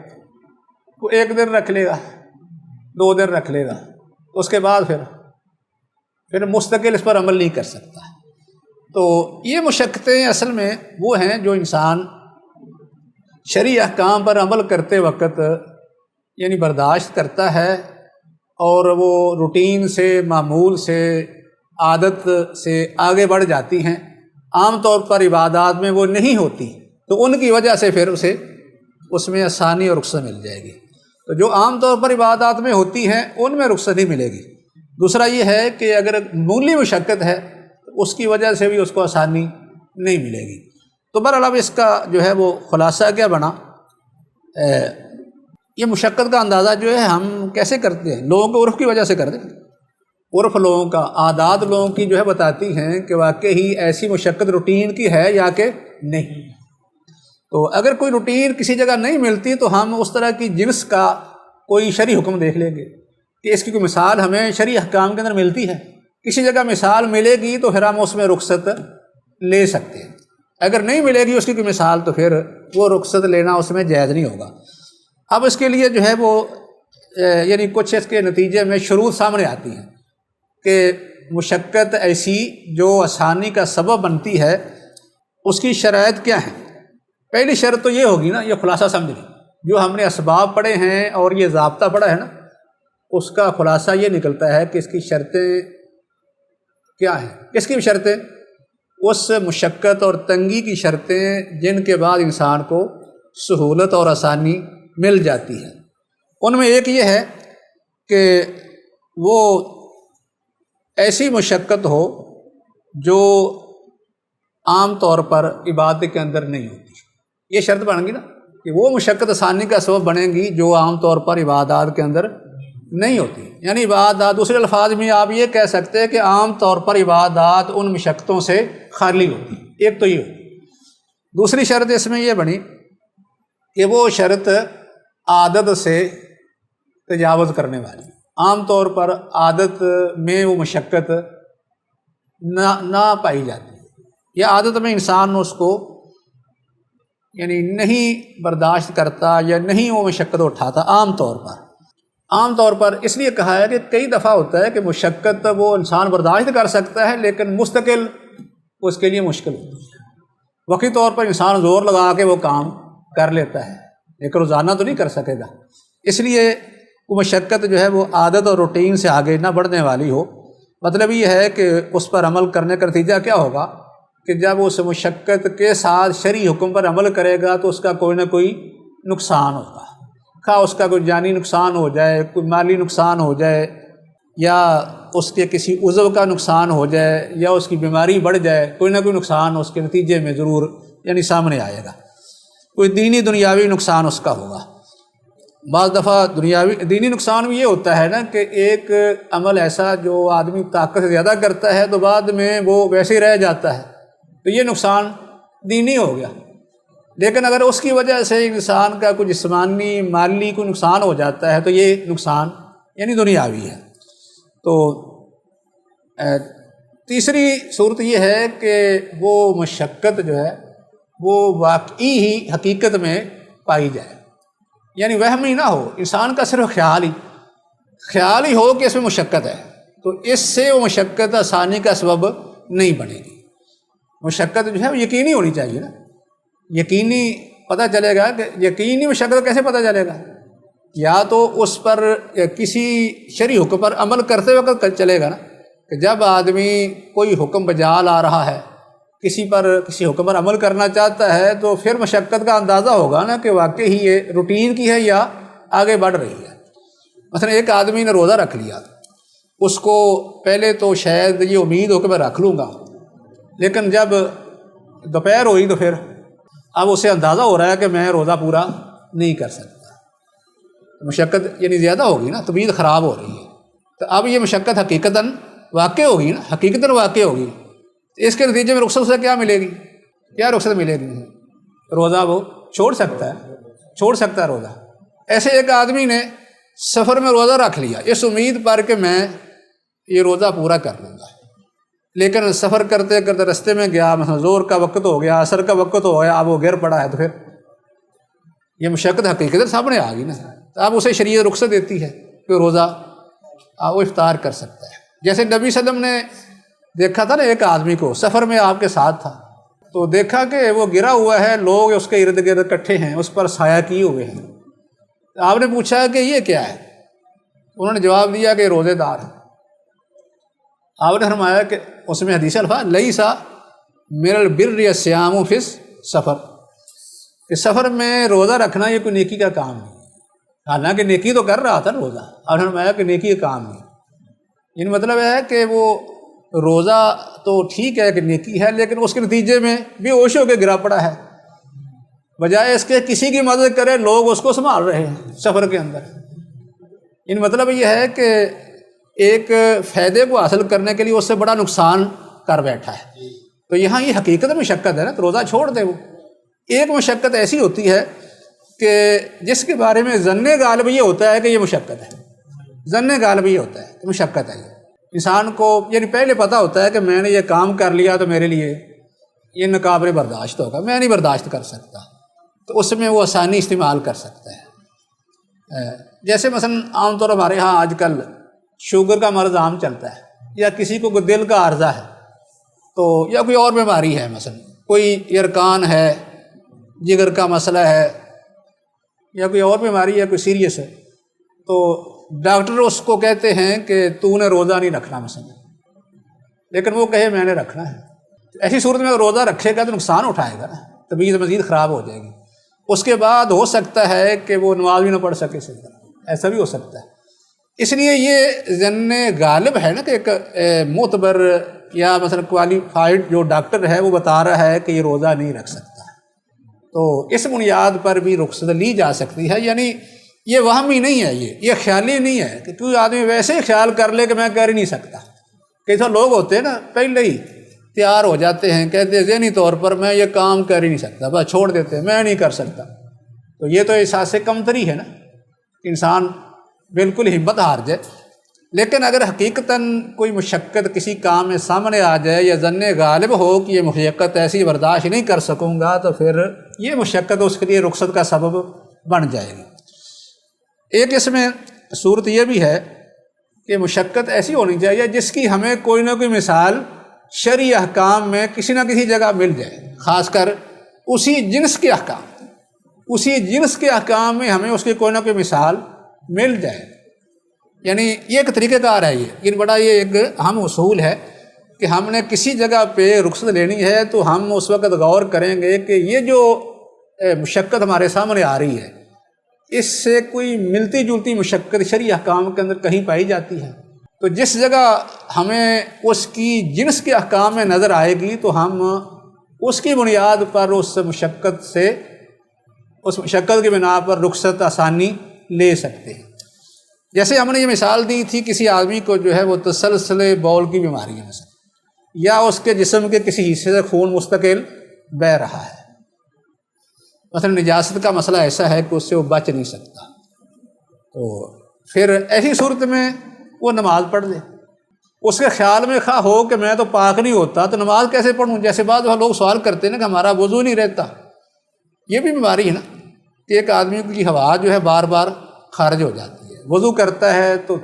وہ 1 دن رکھ لے گا، 2 دن رکھ لے گا، اس کے بعد پھر مستقل اس پر عمل نہیں کر سکتا۔ تو یہ مشقتیں اصل میں وہ ہیں جو انسان شرعی احکام پر عمل کرتے وقت یعنی برداشت کرتا ہے، اور وہ روٹین سے، معمول سے، عادت سے آگے بڑھ جاتی ہیں، عام طور پر عبادات میں وہ نہیں ہوتی، تو ان کی وجہ سے پھر اسے اس میں آسانی اور رخصت مل جائے گی۔ تو جو عام طور پر عبادات میں ہوتی ہیں ان میں رخصت نہیں ملے گی۔ دوسرا یہ ہے کہ اگر معمولی مشقت ہے تو اس کی وجہ سے بھی اس کو آسانی نہیں ملے گی۔ تو بہرحال اب اس کا جو ہے وہ خلاصہ کیا بنا، یہ مشقت کا اندازہ جو ہے ہم کیسے کرتے ہیں؟ لوگوں کے عرف کی وجہ سے کرتے ہیں۔ عرف لوگوں کا، عادات لوگوں کی جو ہے بتاتی ہیں کہ واقعی ایسی مشقت روٹین کی ہے یا کہ نہیں۔ تو اگر کوئی روٹین کسی جگہ نہیں ملتی تو ہم اس طرح کی جنس کا کوئی شرعی حکم دیکھ لیں گے کہ اس کی کوئی مثال ہمیں شرعی احکام کے اندر ملتی ہے، کسی جگہ مثال ملے گی تو پھر ہم اس میں رخصت لے سکتے ہیں، اگر نہیں ملے گی اس کی کوئی مثال تو پھر وہ رخصت لینا اس میں جائز نہیں ہوگا۔ اب اس کے لیے جو ہے وہ یعنی کچھ اس کے نتیجے میں شروط سامنے آتی ہیں کہ مشقت ایسی جو آسانی کا سبب بنتی ہے اس کی شرائط کیا ہیں۔ پہلی شرط تو یہ ہوگی نا، یہ خلاصہ سمجھ لیں، جو ہم نے اسباب پڑھے ہیں اور یہ ضابطہ پڑھا ہے نا، اس کا خلاصہ یہ نکلتا ہے کہ اس کی شرطیں کیا ہیں۔ کس کی شرطیں؟ اس مشقت اور تنگی کی شرطیں جن کے بعد انسان کو سہولت اور آسانی مل جاتی ہے۔ ان میں ایک یہ ہے کہ وہ ایسی مشقت ہو جو عام طور پر عبادت کے اندر نہیں ہوتی۔ یہ شرط بن گی نا کہ وہ مشقت آسانی کا سبب بنے گی جو عام طور پر عبادات کے اندر نہیں ہوتی۔ یعنی عبادات، دوسرے الفاظ میں آپ یہ کہہ سکتے ہیں کہ عام طور پر عبادات ان مشقتوں سے خالی ہوتی۔ ایک تو یہ ہوتی۔ دوسری شرط اس میں یہ بنی کہ وہ شرط عادت سے تجاوز کرنے والی۔ عام طور پر عادت میں وہ مشقت نہ پائی جاتی، یا عادت میں انسان اس کو یعنی نہیں برداشت کرتا یا نہیں وہ مشقت اٹھاتا عام طور پر اس لیے کہا ہے کہ کئی دفعہ ہوتا ہے کہ مشقت وہ انسان برداشت کر سکتا ہے لیکن مستقل اس کے لیے مشکل ہوتی ہے۔ وقتی طور پر انسان زور لگا کے وہ کام کر لیتا ہے لیکن روزانہ تو نہیں کر سکے گا۔ اس لیے وہ مشقت جو ہے وہ عادت اور روٹین سے آگے نہ بڑھنے والی ہو۔ مطلب یہ ہے کہ اس پر عمل کرنے کا نتیجہ کیا ہوگا کہ جب اس مشقت کے ساتھ شرعی حکم پر عمل کرے گا تو اس کا کوئی نہ کوئی نقصان ہوگا، خواہ اس کا کوئی جانی نقصان ہو جائے، کوئی مالی نقصان ہو جائے، یا اس کے کسی عضو کا نقصان ہو جائے، یا اس کی بیماری بڑھ جائے، کوئی نہ کوئی نقصان اس کے نتیجے میں ضرور یعنی سامنے آئے گا۔ کوئی دینی دنیاوی نقصان اس کا ہوگا۔ بعض دفعہ دینی نقصان بھی یہ ہوتا ہے نا کہ ایک عمل ایسا جو آدمی طاقت سے زیادہ کرتا ہے تو بعد میں وہ ویسے ہی رہ جاتا ہے، تو یہ نقصان دینی ہو گیا۔ لیکن اگر اس کی وجہ سے انسان کا کوئی جسمانی مالی کوئی نقصان ہو جاتا ہے تو یہ نقصان یعنی دنیاوی ہے۔ تو تیسری صورت یہ ہے کہ وہ مشقت جو ہے وہ واقعی ہی حقیقت میں پائی جائے، یعنی وہم ہی نہ ہو، انسان کا صرف خیال ہی ہو کہ اس میں مشقت ہے، تو اس سے وہ مشقت آسانی کا سبب نہیں بنے گی۔ مشقت جو ہے وہ یقینی ہونی چاہیے نا، یقینی پتہ چلے گا کہ یقینی مشقت کیسے پتہ چلے گا؟ یا تو اس پر کسی شرعی حکم پر عمل کرتے وقت چلے گا نا، کہ جب آدمی کوئی حکم بجا لا رہا ہے، کسی حکم پر عمل کرنا چاہتا ہے تو پھر مشقت کا اندازہ ہوگا نا کہ واقعی ہی یہ روٹین کی ہے یا آگے بڑھ رہی ہے۔ مثلا ایک آدمی نے روزہ رکھ لیا، اس کو پہلے تو شاید یہ امید ہو کہ میں رکھ لوں گا، لیکن جب دوپہر ہوئی تو پھر اب اسے اندازہ ہو رہا ہے کہ میں روزہ پورا نہیں کر سکتا، مشقت یعنی زیادہ ہوگی نا، طبیعت خراب ہو رہی ہے، تو اب یہ مشقت حقیقتاً واقع ہوگی نا، حقیقتاً واقع ہوگی۔ اس کے نتیجے میں رخصت سے کیا ملے گی؟ کیا رخصت ملے گی؟ روزہ وہ چھوڑ سکتا ہے روزہ۔ ایسے ایک آدمی نے سفر میں روزہ رکھ لیا اس امید پر کہ میں یہ روزہ پورا کر لوں گا، لیکن سفر کرتے کرتے رستے میں گیا، مثلا زور کا وقت ہو گیا، عصر کا وقت ہو گیا، اب وہ گر پڑا ہے، تو پھر یہ مشقت حقیقت سامنے آ گئی نا، تو اب اسے شریعت رخصت دیتی ہے کہ روزہ وہ افطار کر سکتا ہے۔ جیسے نبی صلی اللہ علیہ وسلم نے دیکھا تھا نا ایک آدمی کو، سفر میں آپ کے ساتھ تھا، تو دیکھا کہ وہ گرا ہوا ہے، لوگ اس کے ارد گرد اکٹھے ہیں، اس پر سایہ کیے ہوئے ہیں۔ آپ نے پوچھا کہ یہ کیا ہے؟ انہوں نے جواب دیا کہ روزے دار ہے۔ آپ نے فرمایا کہ اس میں حدیث الفاظ لیسا من البر الصیام فی السفر، کہ سفر میں روزہ رکھنا یہ کوئی نیکی کا کام نہیں، حالانکہ نیکی تو کر رہا تھا روزہ، آپ نے فرمایا کہ نیکی کا کام نہیں۔ یعنی مطلب ہے کہ وہ روزہ تو ٹھیک ہے کہ نیکی ہے، لیکن اس کے نتیجے میں بے ہوش ہو کے گرا پڑا ہے، بجائے اس کے کسی کی مدد کرے لوگ اس کو سنبھال رہے ہیں سفر کے اندر۔ یعنی مطلب یہ ہے کہ ایک فائدے کو حاصل کرنے کے لیے اس سے بڑا نقصان کر بیٹھا ہے۔ تو یہاں یہ حقیقت مشقت ہے نا، تو روزہ چھوڑ دے۔ وہ ایک مشقت ایسی ہوتی ہے کہ جس کے بارے میں ظن غالب یہ ہوتا ہے کہ یہ مشقت ہے، ظن غالب یہ ہوتا ہے کہ مشقت ہے۔ انسان کو یعنی پہلے پتہ ہوتا ہے کہ میں نے یہ کام کر لیا تو میرے لیے یہ ناقابل برداشت ہوگا، میں نہیں برداشت کر سکتا، تو اس میں وہ آسانی استعمال کر سکتا ہے۔ جیسے مثلا عام طور ہمارے ہاں آج کل شوگر کا مرض عام چلتا ہے، یا کسی کو کوئی دل کا عارضہ ہے تو، یا کوئی اور بیماری ہے، مثلا کوئی یرکان ہے، جگر کا مسئلہ ہے، یا کوئی اور بیماری ہے، کوئی سیریس ہے، تو ڈاکٹر اس کو کہتے ہیں کہ تو نے روزہ نہیں رکھنا مثلا، لیکن وہ کہے میں نے رکھنا ہے، ایسی صورت میں اگر روزہ رکھے گا تو نقصان اٹھائے گا نا، طبیعت مزید خراب ہو جائے گی، اس کے بعد ہو سکتا ہے کہ وہ نماز بھی نہ پڑھ سکے صحیح طرح، ایسا بھی ہو سکتا ہے۔ اس لیے یہ ظن غالب ہے نا کہ ایک معتبر یا مثلا کوالیفائڈ جو ڈاکٹر ہے وہ بتا رہا ہے کہ یہ روزہ نہیں رکھ سکتا، تو اس بنیاد پر بھی رخصت لی جا سکتی ہے، یعنی یہ وہمی نہیں ہے، یہ خیالی نہیں ہے کہ کوئی آدمی ویسے ہی خیال کر لے کہ میں کر ہی نہیں سکتا۔ کئی تو لوگ ہوتے ہیں نا پہلے ہی تیار ہو جاتے ہیں، کہتے ہیں ذہنی طور پر میں یہ کام کر ہی نہیں سکتا، بس چھوڑ دیتے ہیں، میں نہیں کر سکتا، تو یہ تو احساس کمتری ہے نا، انسان بالکل ہمت ہار جائے۔ لیکن اگر حقیقتاً کوئی مشقت کسی کام میں سامنے آ جائے یا ظن غالب ہو کہ یہ مشقت ایسی برداشت نہیں کر سکوں گا، تو پھر یہ مشقت اس کے لیے رخصت کا سبب بن جائے گی۔ ایک اس میں صورت یہ بھی ہے کہ مشقت ایسی ہونی چاہیے جس کی ہمیں کوئی نہ کوئی مثال شرعی احکام میں کسی نہ کسی جگہ مل جائے، خاص کر اسی جنس کے احکام میں ہمیں اس کی کوئی نہ کوئی مثال مل جائے، یعنی یہ ایک طریقہ کار ہے، یہ بڑا یہ ایک اہم اصول ہے کہ ہم نے کسی جگہ پہ رخصت لینی ہے تو ہم اس وقت غور کریں گے کہ یہ جو مشقت ہمارے سامنے آ رہی ہے اس سے کوئی ملتی جلتی مشقت شرعی احکام کے اندر کہیں پائی جاتی ہے، تو جس جگہ ہمیں اس کی جنس کے احکام میں نظر آئے گی تو ہم اس کی بنیاد پر اس مشقت کی بنا پر رخصت آسانی لے سکتے ہیں۔ جیسے ہم نے یہ مثال دی تھی کسی آدمی کو جو ہے وہ تسلسل بول کی بیماری ہے مثلا، یا اس کے جسم کے کسی حصے سے خون مستقل بہہ رہا ہے، مثلا نجاست کا مسئلہ ایسا ہے کہ اس سے وہ بچ نہیں سکتا، تو پھر ایسی صورت میں وہ نماز پڑھ لے۔ اس کے خیال میں خواہ ہو کہ میں تو پاک نہیں ہوتا تو نماز کیسے پڑھوں، جیسے بعض لوگ سوال کرتے ہیں نا کہ ہمارا وضو نہیں رہتا، یہ بھی بیماری ہے نا کہ ایک آدمی کی ہوا جو ہے بار بار خارج ہو جاتی ہے، وضو کرتا ہے تو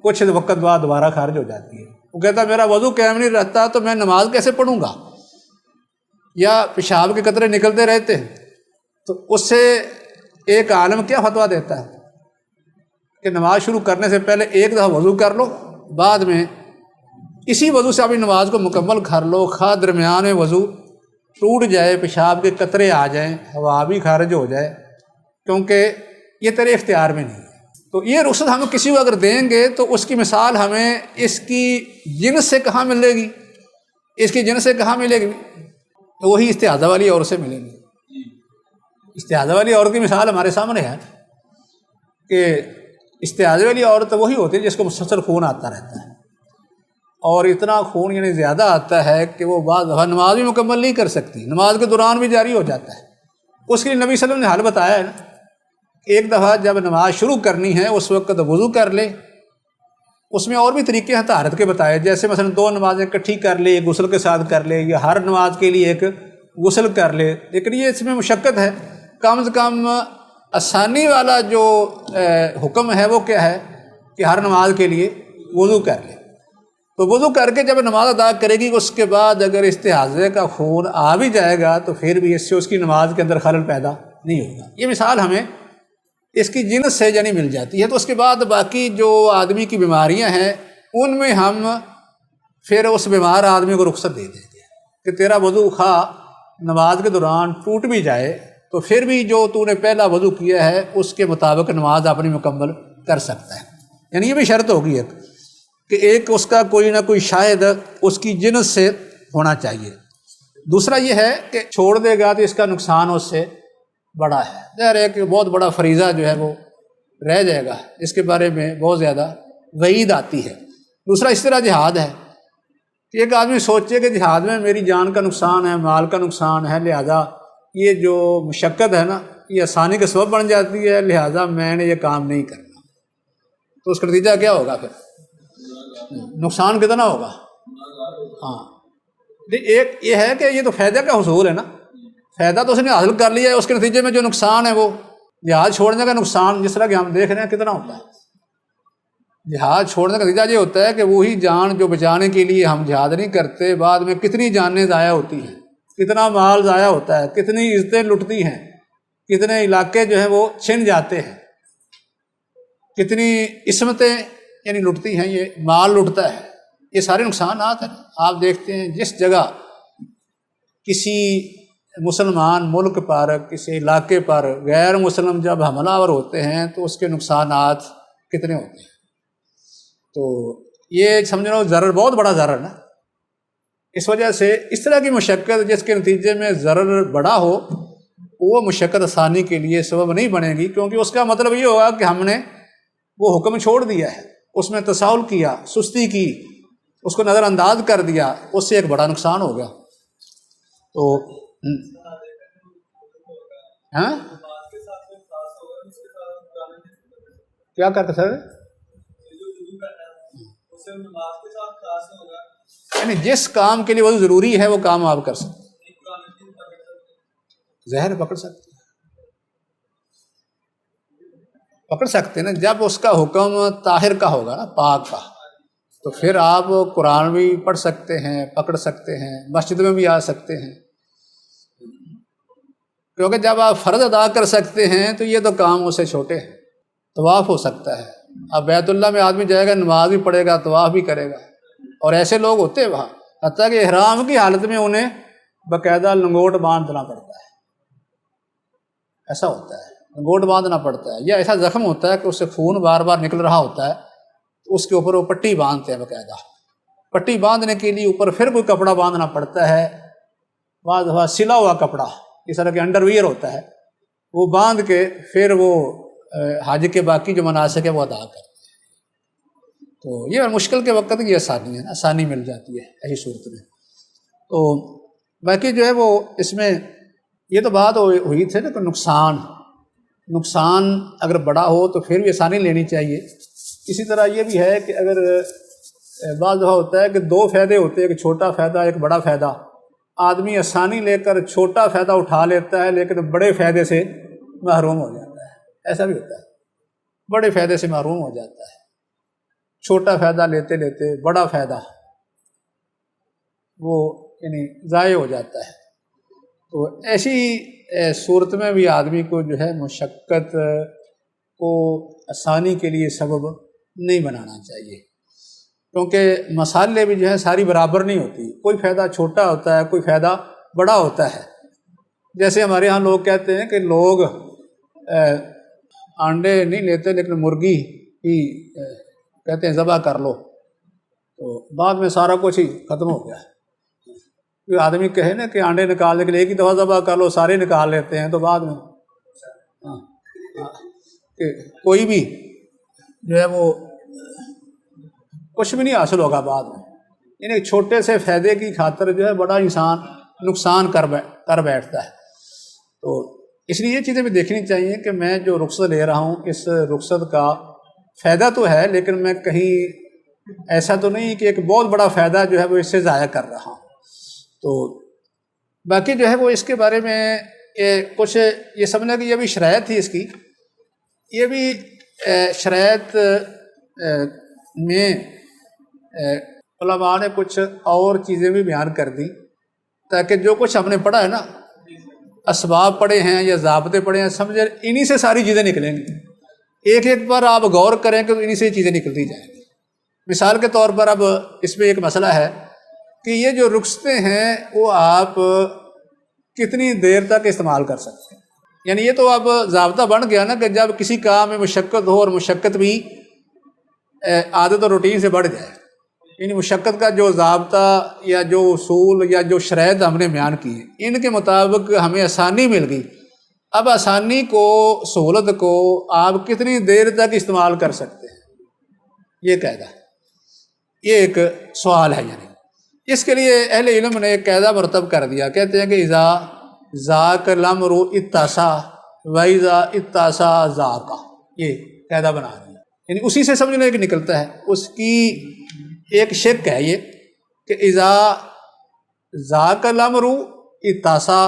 کچھ وقت بعد دوبارہ خارج ہو جاتی ہے، وہ کہتا ہے میرا وضو قائم نہیں رہتا تو میں نماز کیسے پڑھوں گا، یا پیشاب کے قطرے نکلتے رہتے ہیں، تو اس سے ایک عالم کیا فتویٰ دیتا ہے کہ نماز شروع کرنے سے پہلے ایک دفعہ وضو کر لو، بعد میں اسی وضو سے اپنی نماز کو مکمل کر لو، خواہ درمیان میں وضو ٹوٹ جائے، پیشاب کے قطرے آ جائیں، ہوا بھی خارج ہو جائے، کیونکہ یہ تیرے اختیار میں نہیں ہے۔ تو یہ رخصت ہم کسی کو اگر دیں گے تو اس کی مثال ہمیں اس کی جنس سے کہاں ملے گی، تو وہی استحاضہ والی عورت سے ملے گی۔ استحاضہ والی عورت کی مثال ہمارے سامنے ہے کہ استحاضہ والی عورت وہی ہوتی ہے جس کو مسلسل خون آتا رہتا ہے، اور اتنا خون یعنی زیادہ آتا ہے کہ وہ بعض دفعہ نماز بھی مکمل نہیں کر سکتی، نماز کے دوران بھی جاری ہو جاتا ہے۔ اس کے لیے نبی صلی اللہ علیہ وسلم نے حل بتایا ہے نا، ایک دفعہ جب نماز شروع کرنی ہے اس وقت وضو کر لے، اس میں اور بھی طریقے ہیں طہارت کے بتائے، جیسے مثلا 2 نمازیں اکٹھی کر لے، ایک غسل کے ساتھ کر لے، یا ہر نماز کے لیے ایک غسل کر لے، لیکن یہ اس میں مشقت ہے، کم از کم آسانی والا جو حکم ہے وہ کیا ہے کہ ہر نماز کے لیے وضو کر لے، تو وضو کر کے جب نماز ادا کرے گی اس کے بعد اگر استحاضے کا خون آ بھی جائے گا تو پھر بھی اس سے اس کی نماز کے اندر خلل پیدا نہیں ہوگا۔ یہ مثال ہمیں اس کی جنس سے یعنی مل جاتی ہے۔ تو اس کے بعد باقی جو آدمی کی بیماریاں ہیں ان میں ہم پھر اس بیمار آدمی کو رخصت دے دیں گے کہ تیرا وضو خواہ نماز کے دوران ٹوٹ بھی جائے تو پھر بھی جو تو نے پہلا وضو کیا ہے اس کے مطابق نماز اپنی مکمل کر سکتا ہے۔ یعنی یہ بھی شرط ہوگی کہ ایک اس کا کوئی نہ کوئی شاہد اس کی جنس سے ہونا چاہیے۔ دوسرا یہ ہے کہ چھوڑ دے گا تو اس کا نقصان اس سے بڑا ہے، ظاہر ہے کہ بہت بڑا فریضہ جو ہے وہ رہ جائے گا، اس کے بارے میں بہت زیادہ وعید آتی ہے۔ دوسرا اس طرح جہاد ہے کہ ایک آدمی سوچے کہ جہاد میں میری جان کا نقصان ہے، مال کا نقصان ہے، لہذا یہ جو مشقت ہے نا یہ آسانی کا سبب بن جاتی ہے، لہذا میں نے یہ کام نہیں کرنا، تو اس کا نتیجہ کیا ہوگا؟ پھر نقصان کتنا ہوگا؟ ہاں، ایک یہ ہے کہ یہ تو فائدہ کا حصول ہے نا، فائدہ تو اس نے حاصل کر لیا ہے، اس کے نتیجے میں جو نقصان ہے وہ جہاد چھوڑنے کا نقصان جس طرح کہ ہم دیکھ رہے ہیں کتنا ہوتا ہے۔ جہاد چھوڑنے کا نتیجہ یہ ہوتا ہے کہ وہی جان جو بچانے کے لیے ہم جہاد نہیں کرتے، بعد میں کتنی جانیں ضائع ہوتی ہیں، کتنا مال ضائع ہوتا ہے، کتنی عزتیں لٹتی ہیں، کتنے علاقے جو ہیں وہ چھن جاتے ہیں، کتنی عصمتیں یعنی لٹتی ہیں، یہ مال لٹتا ہے، یہ سارے نقصانات ہیں۔ آپ دیکھتے ہیں جس جگہ کسی مسلمان ملک پر، کسی علاقے پر غیر مسلم جب حملہ آور ہوتے ہیں تو اس کے نقصانات کتنے ہوتے ہیں۔ تو یہ سمجھ لو ضرر، بہت بڑا ضرر نا۔ اس وجہ سے اس طرح کی مشقت جس کے نتیجے میں ضرر بڑا ہو، وہ مشقت آسانی کے لیے سبب نہیں بنے گی، کیونکہ اس کا مطلب یہ ہوگا کہ ہم نے وہ حکم چھوڑ دیا ہے، اس میں تساہل کیا، سستی کی، اس کو نظر انداز کر دیا، اس سے ایک بڑا نقصان ہو گیا۔ تو ہاں کیا کرتے سر؟ یعنی جس کام کے لیے وضو ضروری ہے وہ کام آپ کر سکتے ہیں، زہر پکڑ سکتے ہیں نا، جب اس کا حکم طاہر کا ہوگا نا، پاک کا، تو پھر آپ قرآن بھی پڑھ سکتے ہیں، پکڑ سکتے ہیں، مسجد میں بھی آ سکتے ہیں، کیونکہ جب آپ فرض ادا کر سکتے ہیں تو یہ تو کام اس سے چھوٹے ہیں۔ طواف ہو سکتا ہے، اب بیت اللہ میں آدمی جائے گا، نماز بھی پڑھے گا، طواف بھی کرے گا، اور ایسے لوگ ہوتے ہیں وہاں، حتیٰ کہ احرام کی حالت میں انہیں باقاعدہ لنگوٹ باندھنا پڑتا ہے، ایسا ہوتا ہے، لنگوٹ باندھنا پڑتا ہے، یا ایسا زخم ہوتا ہے کہ اس سے خون بار بار نکل رہا ہوتا ہے، تو اس کے اوپر وہ پٹی باندھتے ہیں، باقاعدہ پٹی باندھنے کے لیے اوپر پھر کوئی کپڑا باندھنا پڑتا ہے، بعض دفعہ سلا ہوا کپڑا، اس طرح کے انڈر ویئر ہوتا ہے، وہ باندھ کے پھر وہ حج کے باقی جو مناسک ہے وہ ادا کرتے ہیں۔ تو یہ مشکل کے وقت کی آسانی ہے، آسانی مل جاتی ہے ایسی صورت میں۔ تو باقی جو ہے وہ اس میں یہ تو بات ہوئی تھی نا کہ نقصان اگر بڑا ہو تو پھر بھی آسانی لینی چاہیے۔ اسی طرح یہ بھی ہے کہ اگر بعض دفعہ ہوتا ہے کہ دو فائدے ہوتے ہیں، ایک چھوٹا فائدہ ایک بڑا فائدہ، آدمی آسانی لے کر چھوٹا فائدہ اٹھا لیتا ہے لیکن بڑے فائدے سے محروم ہو جاتا ہے، ایسا بھی ہوتا ہے، بڑے فائدے سے محروم ہو جاتا ہے، چھوٹا فائدہ لیتے لیتے بڑا فائدہ وہ یعنی ضائع ہو جاتا ہے۔ تو ایسی صورت میں بھی آدمی کو جو ہے مشقت کو آسانی کے لیے سبب نہیں بنانا چاہیے، کیونکہ مسالے بھی جو ہیں ساری برابر نہیں ہوتی، کوئی فائدہ چھوٹا ہوتا ہے، کوئی فائدہ بڑا ہوتا ہے۔ جیسے ہمارے ہاں لوگ کہتے ہیں کہ لوگ انڈے نہیں لیتے لیکن مرغی ہی کہتے ہیں ذبح کر لو، تو بعد میں سارا کچھ ہی ختم ہو گیا۔ کوئی آدمی کہے نا کہ انڈے نکالنے کے لیے ایک ہی دفعہ ذبح کر لو، سارے نکال لیتے ہیں، تو بعد میں کہ کوئی بھی جو ہے وہ کچھ بھی نہیں حاصل ہوگا بعد میں، یعنی چھوٹے سے فائدے کی خاطر جو ہے بڑا انسان نقصان کر بیٹھتا ہے۔ تو اس لیے یہ چیزیں بھی دیکھنی چاہیے کہ میں جو رخصت لے رہا ہوں، اس رخصت کا فائدہ تو ہے لیکن میں کہیں ایسا تو نہیں کہ ایک بہت بڑا فائدہ جو ہے وہ اس سے ضائع کر رہا ہوں۔ تو باقی جو ہے وہ اس کے بارے میں کچھ یہ سمجھنا کہ یہ بھی شرائط تھی اس کی، یہ بھی شرائط میں علماء نے کچھ اور چیزیں بھی بیان کر دیں، تاکہ جو کچھ ہم نے پڑھا ہے نا، اسباب پڑھے ہیں یا ضابطے پڑھے ہیں، سمجھے انہی سے ساری چیزیں نکلیں گی، ایک ایک پر آپ غور کریں کہ انہی سے چیزیں نکلتی جائیں گی۔ مثال کے طور پر اب اس میں ایک مسئلہ ہے کہ یہ جو رخصتیں ہیں وہ آپ کتنی دیر تک استعمال کر سکتے ہیں، یعنی یہ تو اب ضابطہ بن گیا نا کہ جب کسی کام میں مشقت ہو اور مشقت بھی عادت اور روٹین سے بڑھ جائے، یعنی مشقت کا جو ضابطہ یا جو اصول یا جو شرائط ہم نے بیان کی ہیں ان کے مطابق ہمیں آسانی مل گئی، اب آسانی کو، سہولت کو آپ کتنی دیر تک استعمال کر سکتے ہیں، یہ قاعدہ، یہ ایک سوال ہے۔ یعنی اس کے لیے اہل علم نے ایک قاعدہ مرتب کر دیا، کہتے ہیں کہ اذا ذاک الامر اتسع و اذا اتسع ذاک، یہ قاعدہ بنا دیا، یعنی اسی سے سمجھنے کہ نکلتا ہے، اس کی ایک شک ہے یہ کہ اذا ذاک الامر اتسع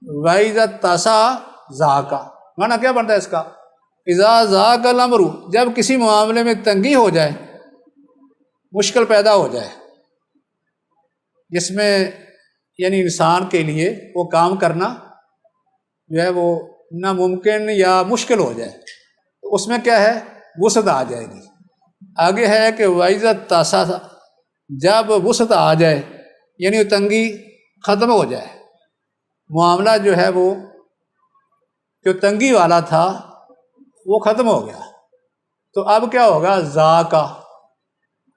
و اذا اتسع ذاک، معنی کیا بنتا ہے اس کا؟ اذا ذاک الامر، جب کسی معاملے میں تنگی ہو جائے، مشکل پیدا ہو جائے، جس میں یعنی انسان کے لیے وہ کام کرنا جو ہے وہ ناممکن یا مشکل ہو جائے تو اس میں کیا ہے؟ وسعت آ جائے گی۔ آگے ہے کہ وَإِذَا اتَّسَعَ، جب وسعت آ جائے یعنی وہ تنگی ختم ہو جائے، معاملہ جو ہے وہ جو تنگی والا تھا وہ ختم ہو گیا، تو اب کیا ہوگا؟ ذاکا،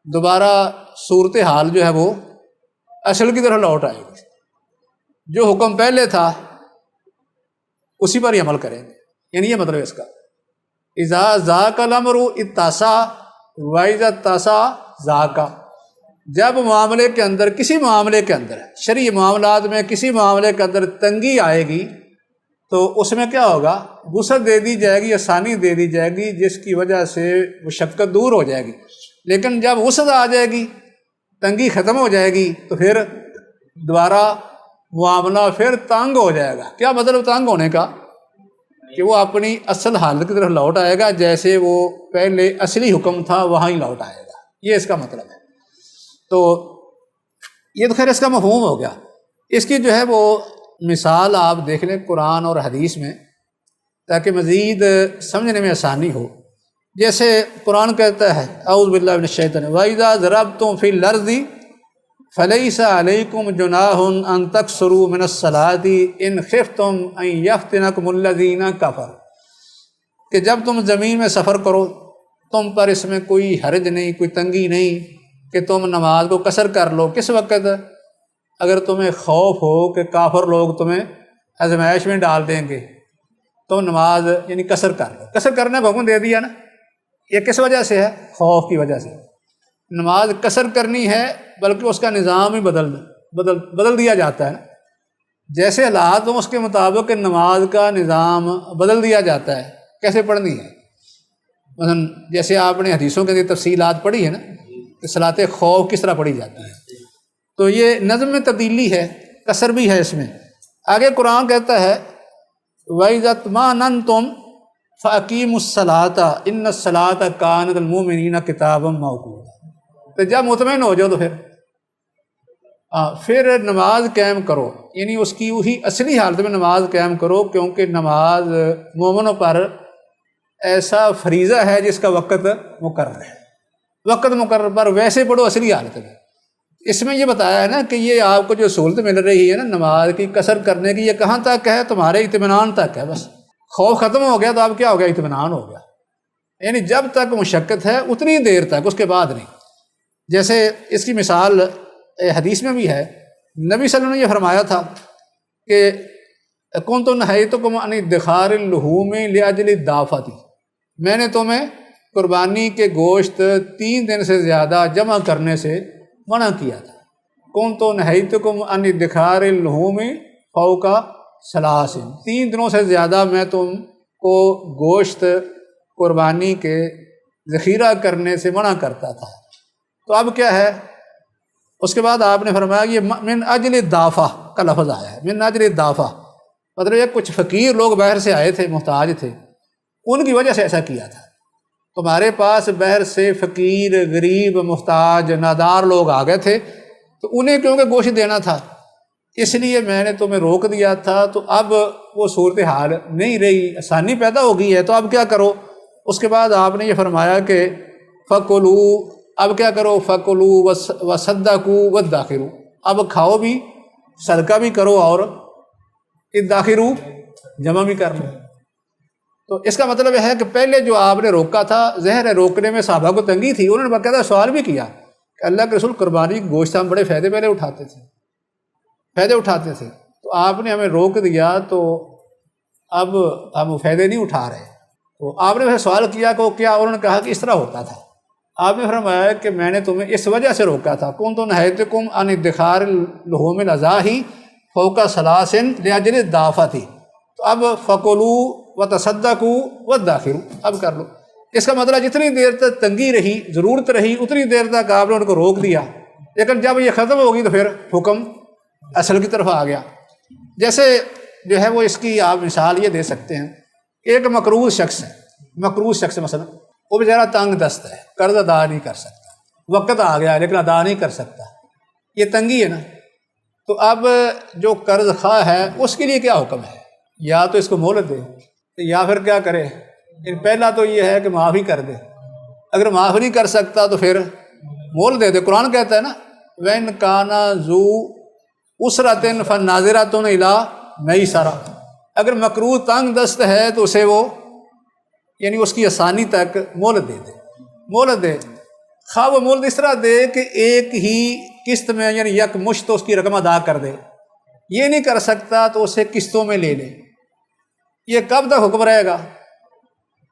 دوبارہ صورتحال جو ہے وہ اصل کی طرح لوٹ آئے گی، جو حکم پہلے تھا اسی پر ہی عمل کریں گے، یعنی یہ مطلب اس کا اذا ذاک الامر اتسع واذا اتسع ذاک، جب معاملے کے اندر، کسی معاملے کے اندر، شرعی معاملات میں کسی معاملے کے اندر تنگی آئے گی تو اس میں کیا ہوگا؟ وسعت دے دی جائے گی، آسانی دے دی جائے گی، جس کی وجہ سے مشقت دور ہو جائے گی۔ لیکن جب وسعت آ جائے گی، تنگی ختم ہو جائے گی، تو پھر دوبارہ معاملہ پھر تنگ ہو جائے گا۔ کیا مطلب تنگ ہونے کا؟ کہ وہ اپنی اصل حالت کی طرف لوٹ آئے گا، جیسے وہ پہلے اصلی حکم تھا وہاں ہی لوٹ آئے گا، یہ اس کا مطلب ہے۔ تو یہ تو خیر اس کا مفہوم ہو گیا۔ اس کی جو ہے وہ مثال آپ دیکھ لیں قرآن اور حدیث میں، تاکہ مزید سمجھنے میں آسانی ہو۔ جیسے قرآن کہتا ہے اعوذ باللہ من الشیطان وَإِذَا ضَرَبْتُمْ فِي الْأَرْضِ فَلَيْسَ عَلَيْكُمْ جُنَاحٌ أَن تَقْصُرُوا مِنَ الصَّلَاةِ إِنْ خِفْتُمْ أَن يَفْتِنَكُمُ الَّذِينَ كَفَرُوا، کہ جب تم زمین میں سفر کرو تم پر اس میں کوئی حرج نہیں، کوئی تنگی نہیں کہ تم نماز کو قصر کر لو۔ کس وقت؟ اگر تمہیں خوف ہو کہ کافر لوگ تمہیں آزمائش میں ڈال دیں گے، تو نماز یعنی قصر کر لو۔ قصر کرنے کا حکم دے دیا نا، یہ کس وجہ سے ہے؟ خوف کی وجہ سے نماز قصر کرنی ہے، بلکہ اس کا نظام ہی بدل دیا جاتا ہے نا، جیسے حالات ہوں اس کے مطابق نماز کا نظام بدل دیا جاتا ہے، کیسے پڑھنی ہے۔ مثلا جیسے آپ نے حدیثوں کے اندر تفصیلات پڑھی ہے نا کہ صلاۃ خوف کس طرح پڑھی جاتی ہے، تو یہ نظم میں تبدیلی ہے، قصر بھی ہے اس میں۔ آگے قرآن کہتا ہے وَإِذَا اطْمَأْنَنْتُمْ فَأَقِيمُوا الصَّلَاةَ إِنَّ الصَّلَاةَ كَانَتْ الْمُؤْمِنِينَ كِتَابًا مَوْقُوتًا، تو جب مطمئن ہو جاؤ تو پھر نماز قائم کرو، یعنی اس کی وہی اصلی حالت میں نماز قائم کرو، کیونکہ نماز مومنوں پر ایسا فریضہ ہے جس کا وقت مقرر ہے، وقت مقرر پر ویسے پڑھو اصلی حالت میں۔ اس میں یہ بتایا ہے نا کہ یہ آپ کو جو سہولت مل رہی ہے نا نماز کی قصر کرنے کی، یہ کہاں تک ہے؟ تمہارے اطمینان تک ہے، بس خوف ختم ہو گیا تو اب کیا ہو گیا؟ اطمینان ہو گیا، یعنی جب تک مشقت ہے اتنی دیر تک، اس کے بعد نہیں۔ جیسے اس کی مثال حدیث میں بھی ہے، نبی صلی اللہ علیہ وسلم نے یہ فرمایا تھا کہ كنت نهيتكم عن ادخار اللحوم لاجل الدافۃ، میں نے تمہیں قربانی کے گوشت 3 دن سے زیادہ جمع کرنے سے منع کیا تھا۔ كنت نهيتكم عن ادخار اللحوم فوق 3، 3 دنوں سے زیادہ میں تم کو گوشت قربانی کے ذخیرہ کرنے سے منع کرتا تھا۔ تو اب کیا ہے؟ اس کے بعد آپ نے فرمایا یہ من اجل الدافع کا لفظ آیا ہے، من اجل الدافع، مطلب یہ کچھ فقیر لوگ باہر سے آئے تھے، محتاج تھے، ان کی وجہ سے ایسا کیا تھا۔ تمہارے پاس باہر سے فقیر، غریب، محتاج، نادار لوگ آ گئے تھے، تو انہیں کیونکہ گوشت دینا تھا، اس لیے میں نے تمہیں روک دیا تھا۔ تو اب وہ صورتحال نہیں رہی، آسانی پیدا ہو گئی ہے، تو اب کیا کرو؟ اس کے بعد آپ نے یہ فرمایا کہ فَكُلُوا، اب کیا کرو؟ فَكُلُوا وَصَدَّقُوا وَادَّخِرُوا، اب کھاؤ بھی، صدقہ بھی کرو، اور ادخروا جمع بھی کر لو۔ تو اس کا مطلب ہے کہ پہلے جو آپ نے روکا تھا، ظاہر ہے روکنے میں صحابہ کو تنگی تھی، انہوں نے باقاعدہ سوال بھی کیا کہ اللہ کے رسول قربانی کی گوشت ہم بڑے فائدے پہلے اٹھاتے تھے، تو آپ نے ہمیں روک دیا، تو اب ہم فائدے نہیں اٹھا رہے۔ تو آپ نے سوال کیا کہ وہ کیا؟ انہوں نے کہا کہ اس طرح ہوتا تھا۔ آپ نے فرمایا کہ میں نے تمہیں اس وجہ سے روکا تھا، كنت نهيتكم عن ادخار لحوم الاضاحی فوق 3 لاجل الدافۃ، تو اب فَكُلُوا وَتَصَدَّقُوا وَادَّخِرُوا، اب کر لو۔ اس کا مطلب جتنی دیر تک تنگی رہی، ضرورت رہی، اتنی دیر تک آپ نے ان کو روک دیا، لیکن جب یہ ختم ہوگی تو پھر حکم اصل کی طرف آ گیا۔ جیسے جو ہے وہ اس کی آپ مثال یہ دے سکتے ہیں، ایک مقروض شخص مثلا وہ بیچارہ تنگ دست ہے، قرض ادا نہیں کر سکتا، وقت آ گیا لیکن ادا نہیں کر سکتا، یہ تنگی ہے نا۔ تو اب جو قرض خواہ ہے اس کے لیے کیا حکم ہے؟ یا تو اس کو مہلت دے یا پھر کیا کرے، پہلا تو یہ ہے کہ معاف ہی کر دے، اگر معاف نہیں کر سکتا تو پھر مہلت دے دے۔ قرآن کہتا ہے نا وَإِنْ كَانَ ذُو عُسْرَةٍ فَنَاظِرَةٌ إِلَىٰ مَيْسَرَةٍ، اگر مکروہ تنگ دست ہے تو اسے وہ یعنی اس کی آسانی تک مہلت دے دے، مہلت دے، خواہ وہ مہلت اس طرح دے کہ ایک ہی قسط میں یعنی یک مشت اس کی رقم ادا کر دے، یہ نہیں کر سکتا تو اسے قسطوں میں لے لے۔ یہ کب تک حکم رہے گا؟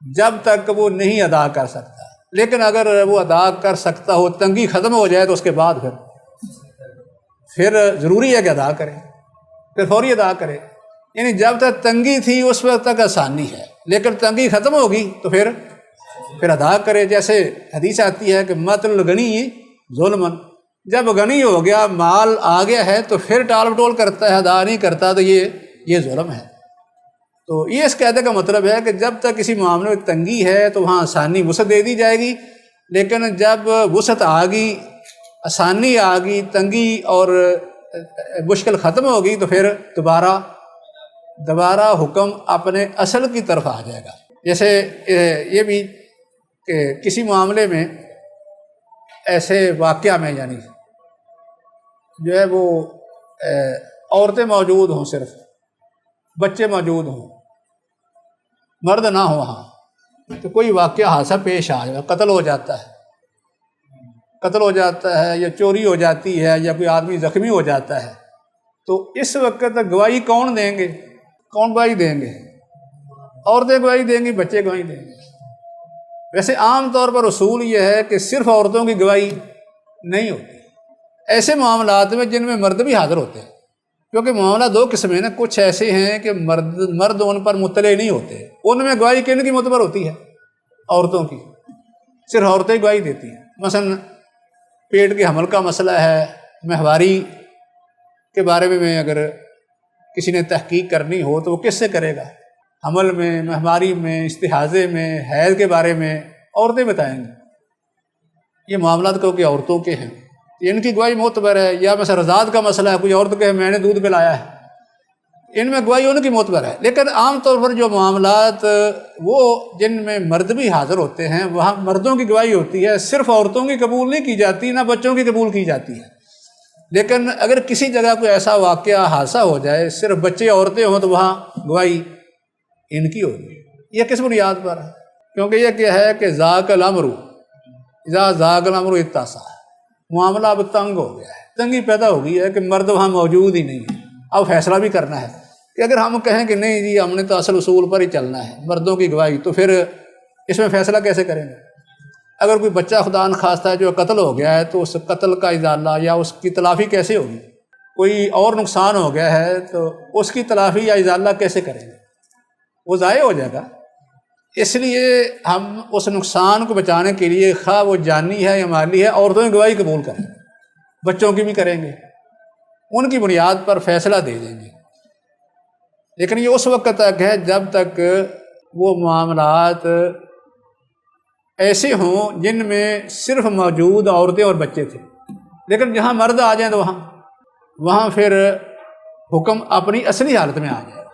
جب تک وہ نہیں ادا کر سکتا، لیکن اگر وہ ادا کر سکتا ہو، تنگی ختم ہو جائے تو اس کے بعد پھر ضروری ہے کہ ادا کرے، پھر فوری ادا کرے۔ یعنی جب تک تنگی تھی اس وقت تک آسانی ہے، لیکن تنگی ختم ہوگی تو پھر ادا کرے۔ جیسے حدیث آتی ہے کہ مطل الغنی ظلمن، جب غنی ہو گیا، مال آ گیا ہے تو پھر ٹال مٹول کرتا ہے، ادا نہیں کرتا تو یہ ظلم ہے۔ تو یہ اس قاعدے کا مطلب ہے کہ جب تک کسی معاملے میں تنگی ہے تو وہاں آسانی وسعت دے دی جائے گی، لیکن جب وسعت آ گئی، آسانی آ گئی، تنگی اور مشکل ختم ہوگی تو پھر دوبارہ حکم اپنے اصل کی طرف آ جائے گا۔ جیسے یہ بھی کہ کسی معاملے میں ایسے واقعہ میں یعنی جو ہے وہ عورتیں موجود ہوں، صرف بچے موجود ہوں، مرد نہ ہو وہاں، تو کوئی واقعہ حادثہ پیش آ جائے، قتل ہو جاتا ہے یا چوری ہو جاتی ہے یا کوئی آدمی زخمی ہو جاتا ہے، تو اس وقت گواہی کون دیں گے؟ کون گواہی دیں گے؟ عورتیں گواہی دیں گی، بچے گواہی دیں گے۔ ویسے عام طور پر اصول یہ ہے کہ صرف عورتوں کی گواہی نہیں ہوتی ایسے معاملات میں جن میں مرد بھی حاضر ہوتے ہیں، کیونکہ معاملہ دو قسم ہیں نا، کچھ ایسے ہیں کہ مرد ان پر مطلع نہیں ہوتے، ان میں گواہی کن کی معتبر ہوتی ہے؟ عورتوں کی، صرف عورتیں گواہی دیتی ہیں۔ مثلا پیٹ کے حمل کا مسئلہ ہے، ماہواری کے بارے میں اگر کسی نے تحقیق کرنی ہو تو وہ کس سے کرے گا؟ حمل میں، ماہواری میں، استحاضے میں، حیض کے بارے میں عورتیں بتائیں گی۔ یہ معاملات کیونکہ عورتوں کے ہیں، ان کی گواہی معتبر ہے۔ یا مثلا رضاعت کا مسئلہ ہے، کوئی عورت کہے میں نے دودھ پلایا ہے، ان میں گواہی ان کی معتبر ہے۔ لیکن عام طور پر جو معاملات وہ جن میں مرد بھی حاضر ہوتے ہیں وہاں مردوں کی گواہی ہوتی ہے، صرف عورتوں کی قبول نہیں کی جاتی، نہ بچوں کی قبول کی جاتی ہے۔ لیکن اگر کسی جگہ کوئی ایسا واقعہ حادثہ ہو جائے، صرف بچے عورتیں ہوں، تو وہاں گواہی ان کی ہوگی۔ یہ کس بنیاد پر ہے؟ کیونکہ یہ کیا ہے کہ ذاک الامر اذا ذاک الامر اتسع، معاملہ اب تنگ ہو گیا ہے، تنگی پیدا ہو گئی ہے کہ مرد وہاں موجود ہی نہیں ہے۔ اب فیصلہ بھی کرنا ہے کہ اگر ہم کہیں کہ نہیں جی ہم نے تو اصل اصول پر ہی چلنا ہے، مردوں کی گواہی، تو پھر اس میں فیصلہ کیسے کریں گے؟ اگر کوئی بچہ خدا نخواستہ جو قتل ہو گیا ہے تو اس قتل کا ازالہ یا اس کی تلافی کیسے ہوگی؟ کوئی اور نقصان ہو گیا ہے تو اس کی تلافی یا ازالہ کیسے کریں گے؟ وہ ضائع ہو جائے گا۔ اس لیے ہم اس نقصان کو بچانے کے لیے خواہ وہ جانی ہے یا مالی ہے، عورتوں کی گواہی قبول کریں گے، بچوں کی بھی کریں گے، ان کی بنیاد پر فیصلہ دے دیں گے۔ لیکن یہ اس وقت تک ہے جب تک وہ معاملات ایسے ہوں جن میں صرف موجود عورتیں اور بچے تھے۔ لیکن جہاں مرد آ جائیں تو وہاں پھر حکم اپنی اصلی حالت میں آ جائے گا،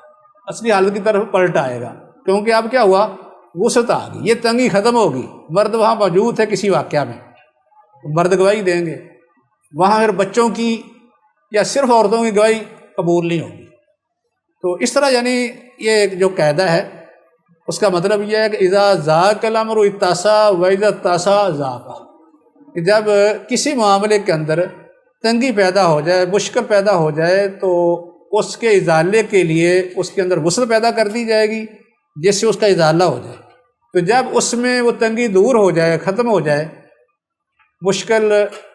اصلی حالت کی طرف پلٹ آئے گا، کیونکہ اب کیا ہوا؟ وسعت آ گئی، یہ تنگی ختم ہوگی، مرد وہاں موجود ہے کسی واقعہ میں، مرد گواہی دیں گے، وہاں پھر بچوں کی یا صرف عورتوں کی گواہی قبول نہیں ہوگی۔ تو اس طرح یعنی یہ جو قاعدہ ہے اس کا مطلب یہ ہے کہ اذا ذاک الامر اتسع و اذا اتسع ضاق، کہ جب کسی معاملے کے اندر تنگی پیدا ہو جائے، مشکل پیدا ہو جائے، تو اس کے ازالے کے لیے اس کے اندر وسعت پیدا کر دی جائے گی جس سے اس کا ازالہ ہو جائے۔ تو جب اس میں وہ تنگی دور ہو جائے، ختم ہو جائے، مشکل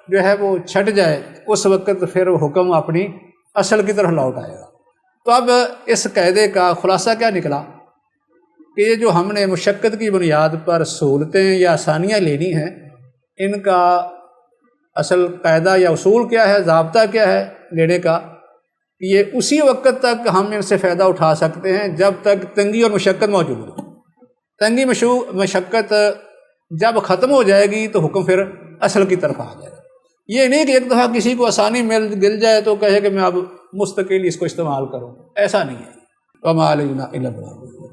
جو ہے وہ چھٹ جائے، اس وقت پھر وہ حکم اپنی اصل کی طرف لوٹ آئے گا۔ تو اب اس قاعدے کا خلاصہ کیا نکلا کہ یہ جو ہم نے مشقت کی بنیاد پر سہولتیں یا آسانیاں لینی ہیں، ان کا اصل قاعدہ یا اصول کیا ہے، ضابطہ کیا ہے لینے کا؟ یہ اسی وقت تک ہم ان سے فائدہ اٹھا سکتے ہیں جب تک تنگی اور مشقت موجود ہو۔ تنگی مشقت جب ختم ہو جائے گی تو حکم پھر اصل کی طرف آ جائے گا۔ یہ نہیں کہ ایک دفعہ کسی کو آسانی مل جائے تو کہے کہ میں اب مستقل اس کو استعمال کروں، ایسا نہیں ہے۔ وما علینا الا البلاغ۔